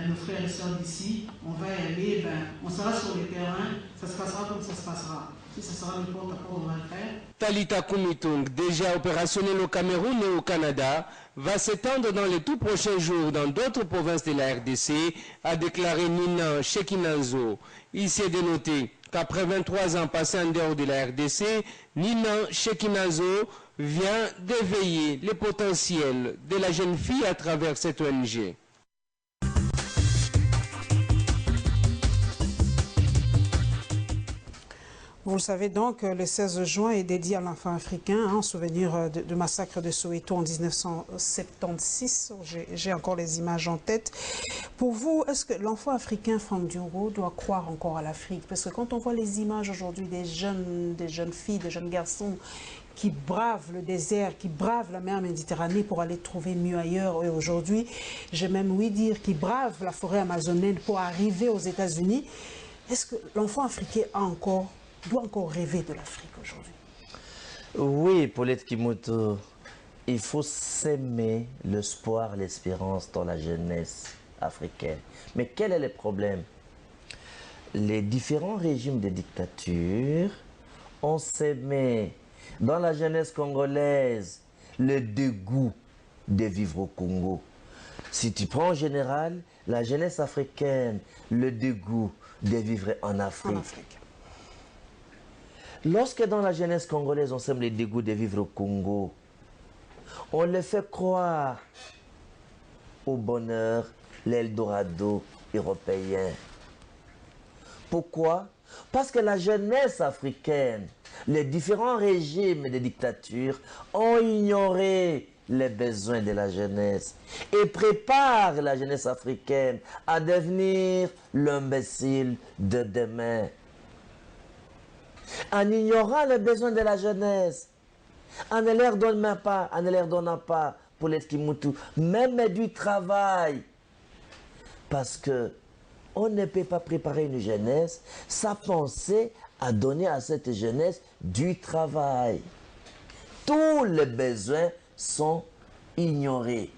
U: nos frères et sœurs d'ici. On va y aller, on sera sur le terrain, ça se passera comme ça se passera. Si ça sera le porte-à-porte, on va le faire.
O: Talita Kumitong, déjà opérationnelle au Cameroun et au Canada, va s'étendre dans les tout prochains jours dans d'autres provinces de la RDC, a déclaré Nina Shekinanzo. Ici est de noter qu'après 23 ans passés en dehors de la RDC, Nina Shekinanzo vient d'éveiller les potentiels de la jeune fille à travers cette ONG.
A: Vous le savez donc, le 16 juin est dédié à l'enfant africain, en souvenir du massacre de Soweto en 1976. J'ai encore les images en tête. Pour vous, est-ce que l'enfant africain, Franck Diogo, doit croire encore à l'Afrique? Parce que quand on voit les images aujourd'hui des jeunes filles, des jeunes garçons qui bravent le désert, qui bravent la mer Méditerranée pour aller trouver mieux ailleurs, et aujourd'hui, j'ai même ouï dire qu'ils bravent la forêt amazonienne pour arriver aux États-Unis, est-ce que l'enfant africain doit encore rêver de l'Afrique aujourd'hui?
B: Oui, Paulette Kimoto, il faut s'aimer l'espoir, l'espérance dans la jeunesse africaine. Mais quel est le problème? Les différents régimes de dictature ont sémé dans la jeunesse congolaise le dégoût de vivre au Congo. Si tu prends en général la jeunesse africaine, le dégoût de vivre en Afrique. Lorsque dans la jeunesse congolaise, on sème le dégoût de vivre au Congo, on les fait croire au bonheur, l'Eldorado européen. Pourquoi? Parce que la jeunesse africaine, les différents régimes de dictature ont ignoré les besoins de la jeunesse et préparent la jeunesse africaine à devenir l'imbécile de demain. En ignorant les besoins de la jeunesse, en ne leur donnant pas pour les Kimutu, même du travail. Parce que on ne peut pas préparer une jeunesse sans penser à donner à cette jeunesse du travail. Tous les besoins sont ignorés.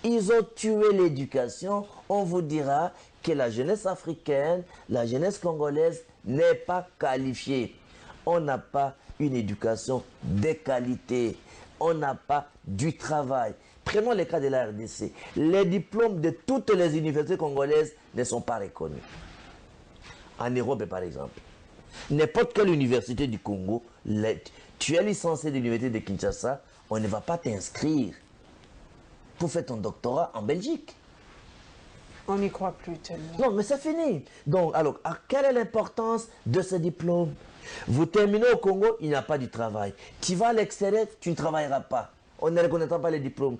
B: Ils ont tué l'éducation. On vous dira que la jeunesse africaine, la jeunesse congolaise n'est pas qualifiée. On n'a pas une éducation de qualité. On n'a pas du travail. Prenons le cas de la RDC. Les diplômes de toutes les universités congolaises ne sont pas reconnus. En Europe, par exemple. N'importe quelle université du Congo, tu es licencié de l'université de Kinshasa, on ne va pas t'inscrire pour faire ton doctorat en Belgique.
A: On n'y croit plus tellement.
B: Non, mais c'est fini. Donc, alors, quelle est l'importance de ce diplôme? Vous terminez au Congo, il n'y a pas du travail. Tu vas à l'extérieur, tu ne travailleras pas. On ne reconnaîtra pas les diplômes.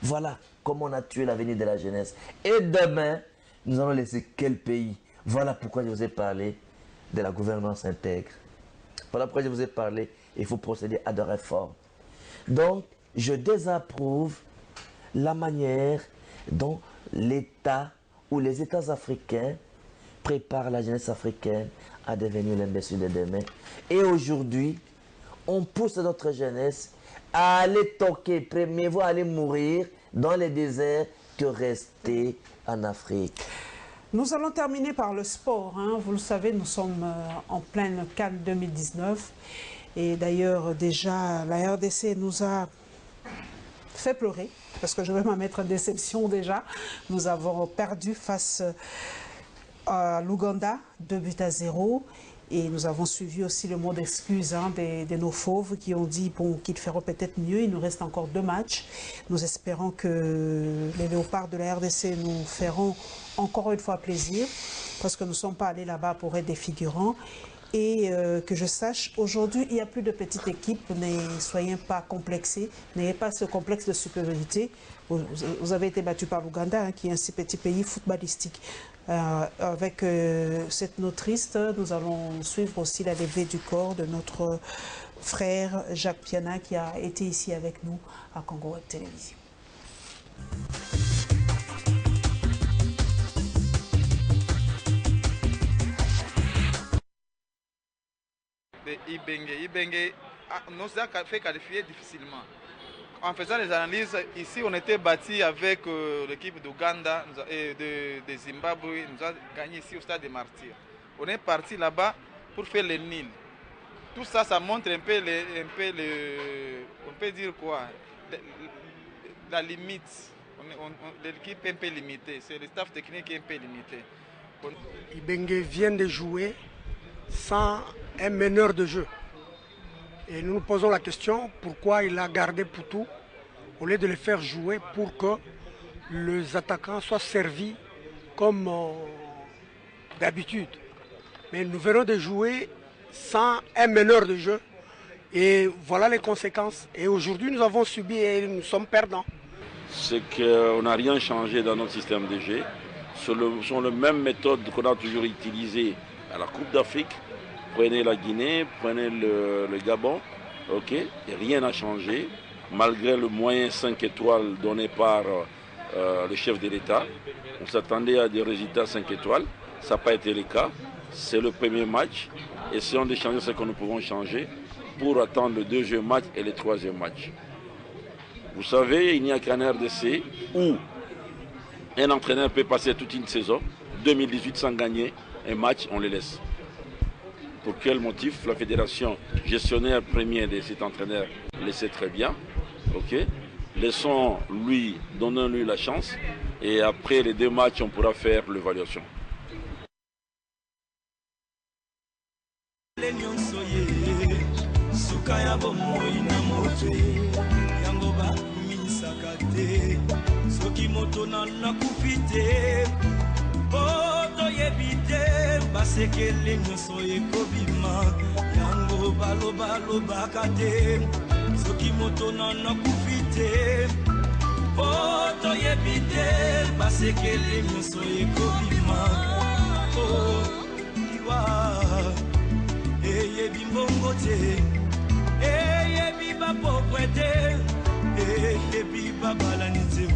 B: Voilà comment on a tué l'avenir de la jeunesse. Et demain, nous allons laisser quel pays? Voilà pourquoi je vous ai parlé de la gouvernance intègre. Voilà pourquoi je vous ai parlé, il faut procéder à des réformes. Donc, je désapprouve la manière dont l'État ou les États africains préparent la jeunesse africaine à devenir l'imbécile de demain. Et aujourd'hui, on pousse notre jeunesse à aller toquer, premier voire aller mourir dans les déserts que rester en Afrique.
A: Nous allons terminer par le sport. Hein. Vous le savez, nous sommes en pleine CAN 2019. Et d'ailleurs, déjà, la RDC nous a fait pleurer, parce que je vais m'en mettre en déception déjà. Nous avons perdu face à l'Ouganda, 2-0. Et nous avons suivi aussi le mot d'excuse de nos fauves qui ont dit bon, qu'ils feront peut-être mieux. Il nous reste encore 2 matchs. Nous espérons que les léopards de la RDC nous feront encore une fois plaisir, parce que nous ne sommes pas allés là-bas pour être des figurants. Et que je sache, aujourd'hui, il n'y a plus de petite équipe. Ne soyez pas complexés, n'ayez pas ce complexe de supériorité. Vous avez été battu par l'Ouganda, qui est un si petit pays footballistique. Avec cette note triste, nous allons suivre aussi la levée du corps de notre frère Jacques Piana, qui a été ici avec nous à Congo Web Télévision.
D: Ibenge nous a fait qualifier difficilement. En faisant les analyses, ici on était bâti avec l'équipe d'Ouganda et de Zimbabwe, nous a gagné ici au stade des Martyrs. On est parti là-bas pour faire le nil. Tout ça, ça montre un peu, on peut dire quoi, la limite. L'équipe est un peu limitée, c'est le staff technique qui est un peu limité.
V: Ibenge vient de jouer sans un meneur de jeu. Et nous nous posons la question pourquoi il a gardé Poutou au lieu de le faire jouer pour que les attaquants soient servis comme d'habitude. Mais nous venons de jouer sans un meneur de jeu et voilà les conséquences. Et aujourd'hui nous avons subi et nous sommes perdants.
W: C'est qu'on n'a rien changé dans notre système de jeu. Ce sont les mêmes méthodes qu'on a toujours utilisées à la Coupe d'Afrique. Prenez la Guinée, prenez le Gabon, ok, et rien n'a changé, malgré le moyen 5 étoiles donné par le chef de l'État. On s'attendait à des résultats 5 étoiles, ça n'a pas été le cas. C'est le premier match, essayons de changer ce que nous pouvons changer pour attendre le 2e match et le 3e match. Vous savez, il n'y a qu'un RDC où un entraîneur peut passer toute une saison, 2018 sans gagner un match, on le laisse. Pour quel motif? La fédération gestionnaire premier de cet entraîneur le sait très bien. Okay. Laissons-lui, donnons-lui la chance. Et après les 2 matchs, on pourra faire l'évaluation.
X: Basekele nyonso ekobima yango balobaka te soki moto nakufi te po toyebi te basekele nyonso ekobima iwa eyebi mbongo te eyebi bapokwe te eyebi babalani te.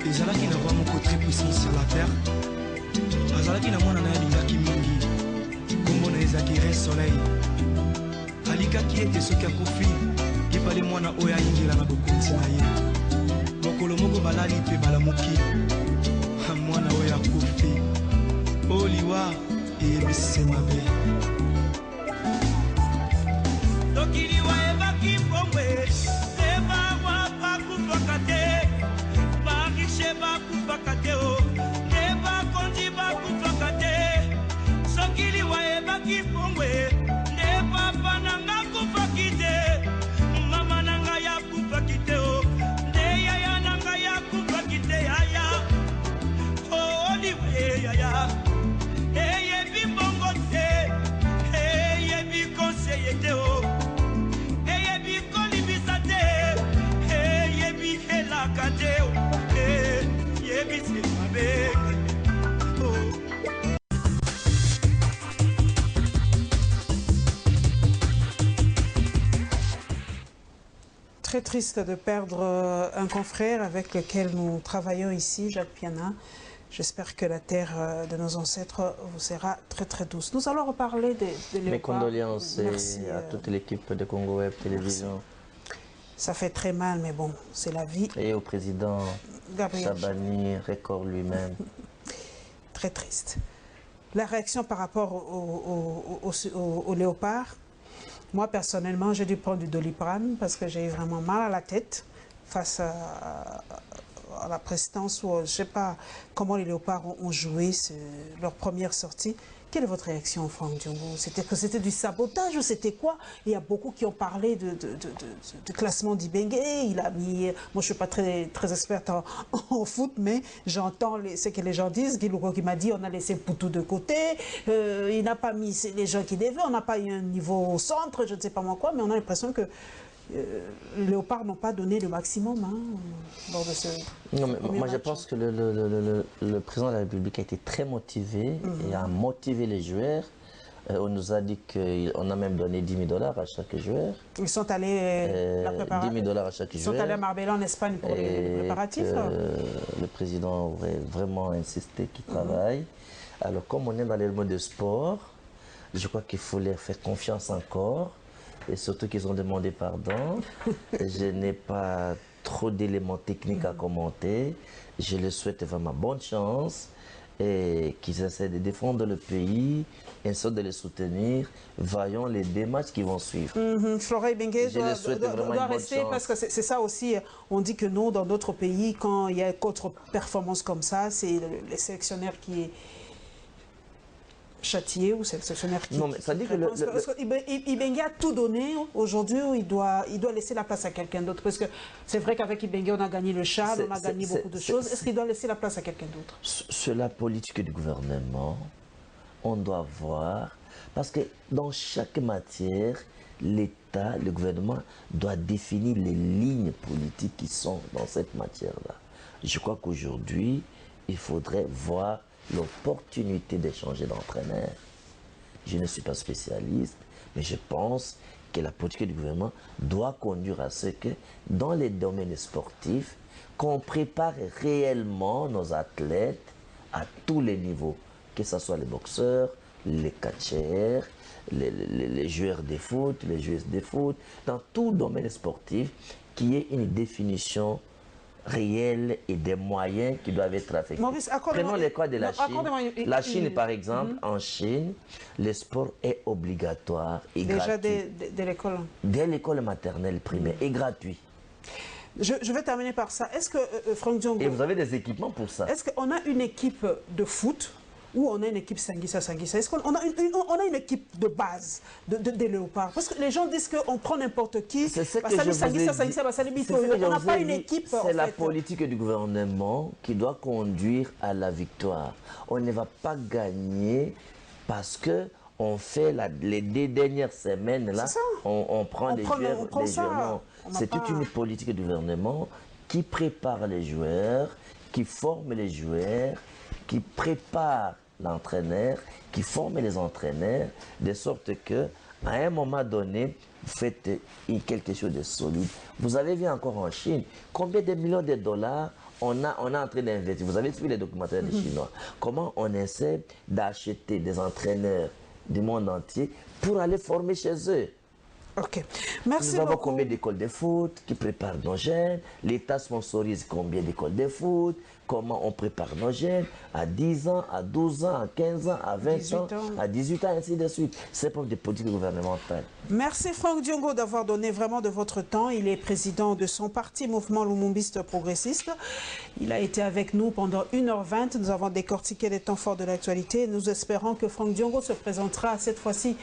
X: Ezalaki na vraiment côté puissant sur la terre. Azalaki na mwana na yalingaki mingi. Kombo na ezaki soleil. Alikaki ete soki akufi epale mwana oyo ayingela na bokonzi na ye. Mokolo moko balali mpe balamuki. Mwana oyo akufi. Oliwa eyebisi mabe. Tokiliwa ebaki mbongwe. Eba wapa kufaka te. Bakufaka te o neba kondi bakufaka te sokili wa ebaki pongwe neba pananga kufaki te mama nanga ya kufaki te o ndeya
A: Très triste de perdre un confrère avec lequel nous travaillons ici, Jacques Piana. J'espère que la terre de nos ancêtres vous sera très très douce. Nous allons reparler des léopards.
B: Mes condoléances à toute l'équipe de Congo Web Télévision.
A: Ça fait très mal, mais bon, c'est la vie.
B: Et au président
A: Gabriel
B: Chabani, Record lui-même.
A: Très triste. La réaction par rapport au léopard, moi personnellement, j'ai dû prendre du Doliprane parce que j'ai eu vraiment mal à la tête face à la prestance où je ne sais pas comment les léopards ont joué leur première sortie. Quelle est votre réaction, Franck Diongo? C'était que c'était du sabotage ou c'était quoi? Il y a beaucoup qui ont parlé de classement d'Ibenge. Il a mis, moi je ne suis pas très experte en foot, mais j'entends ce que les gens disent. Guy Louko qui m'a dit on a laissé Poutou de côté, il n'a pas mis les gens qui devaient, on n'a pas eu un niveau au centre, je ne sais pas moi quoi, mais on a l'impression que les léopards n'ont pas donné le maximum lors de ce...
B: Non, mais moi je pense que le président de la République a été très motivé et a motivé les joueurs. On nous a dit qu'on a même donné 10 000 $ à chaque joueur.
A: Ils sont allés la préparer.
B: 10 000 $ à chaque joueur.
A: Ils sont allés à Marbella en Espagne pour les préparatifs.
B: Le président aurait vraiment insisté qu'il travaille. Alors comme on est dans les modes de sport, je crois qu'il faut leur faire confiance encore. Et surtout qu'ils ont demandé pardon. Je n'ai pas trop d'éléments techniques à commenter. Je leur souhaite vraiment bonne chance et qu'ils essaient de défendre le pays, essaient de les soutenir. Voyons les démarches qui vont suivre.
A: Florey Bengue doit rester parce que c'est ça aussi. On dit que nous, dans d'autres pays, quand il y a contre-performance comme ça, c'est les sélectionneurs qui est châtié ou c'est le sélectionneur qui...
B: Non, mais ça dit que
A: Ibenge a tout donné. Aujourd'hui, il doit laisser la place à quelqu'un d'autre. Parce que c'est vrai qu'avec Ibenge, on a gagné le Chad, on a gagné beaucoup de choses. Est-ce qu'il doit laisser la place à quelqu'un d'autre?
B: Sur la politique du gouvernement, on doit voir... Parce que dans chaque matière, l'État, le gouvernement doit définir les lignes politiques qui sont dans cette matière-là. Je crois qu'aujourd'hui, il faudrait voir l'opportunité d'échanger d'entraîneur. Je ne suis pas spécialiste, mais je pense que la politique du gouvernement doit conduire à ce que, dans les domaines sportifs, qu'on prépare réellement nos athlètes à tous les niveaux, que ce soit les boxeurs, les catcheurs, les joueurs de foot, les joueuses de foot, dans tout domaine sportif, qu'il y ait une définition réels et des moyens qui doivent être affectés.
A: Maurice,
B: prenons le cas de la Chine. La Chine, par exemple, en Chine, le sport est obligatoire et
A: déjà
B: gratuit.
A: Dès l'école.
B: Dès l'école maternelle primaire et gratuit.
A: Je vais terminer par ça. Est-ce que, Franck Diongo...
B: Et vous avez des équipements pour ça.
A: Est-ce qu'on a une équipe de foot ou on a une équipe Sanguissa? Est-ce qu'on a une équipe de base des léopards? Parce que les gens disent qu'on prend n'importe qui.
B: C'est ce que je vous ai dit.
A: On n'a pas une équipe.
B: C'est la politique du gouvernement qui doit conduire à la victoire. On ne va pas gagner parce que on fait les 2 dernières semaines là, on prend les joueurs. C'est toute une politique du gouvernement qui prépare les joueurs, qui forme les joueurs, qui prépare l'entraîneur, qui forme les entraîneurs, de sorte que à un moment donné, vous faites quelque chose de solide. Vous avez vu encore en Chine, combien de millions de dollars on est en train d'investir. Vous avez suivi les documentaires des Chinois. Comment on essaie d'acheter des entraîneurs du monde entier pour aller former chez eux.
A: Ok. Merci
B: Nous avons
A: beaucoup.
B: combien d'écoles de foot qui préparent nos jeunes? L'État sponsorise combien d'écoles de foot? Comment on prépare nos jeunes à 10 ans, à 12 ans, à 15 ans, à 20 ans, à 18 ans, ainsi de suite. C'est pour des politiques gouvernementales.
A: Merci Franck Diongo d'avoir donné vraiment de votre temps. Il est président de son parti Mouvement Lumumbiste Progressiste. Il a été avec nous pendant 1h20. Nous avons décortiqué les temps forts de l'actualité. Nous espérons que Franck Diongo se présentera cette fois-ci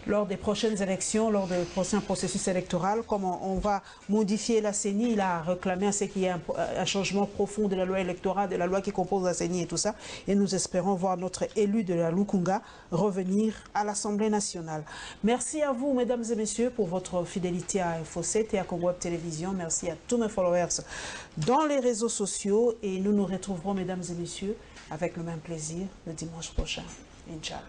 A: lors des prochaines élections, lors du prochain processus électoral. Comme on va modifier la CENI, il a réclamé à ce qu'il y ait un changement profond de la loi électorale, de la loi qui compose la CENI et tout ça. Et nous espérons voir notre élu de la Lukunga revenir à l'Assemblée nationale. Merci à vous, mesdames et messieurs, pour votre fidélité à Info7 et à Congo Web Télévision. Merci à tous mes followers dans les réseaux sociaux. Et nous nous retrouverons, mesdames et messieurs, avec le même plaisir le dimanche prochain. Inch'Allah.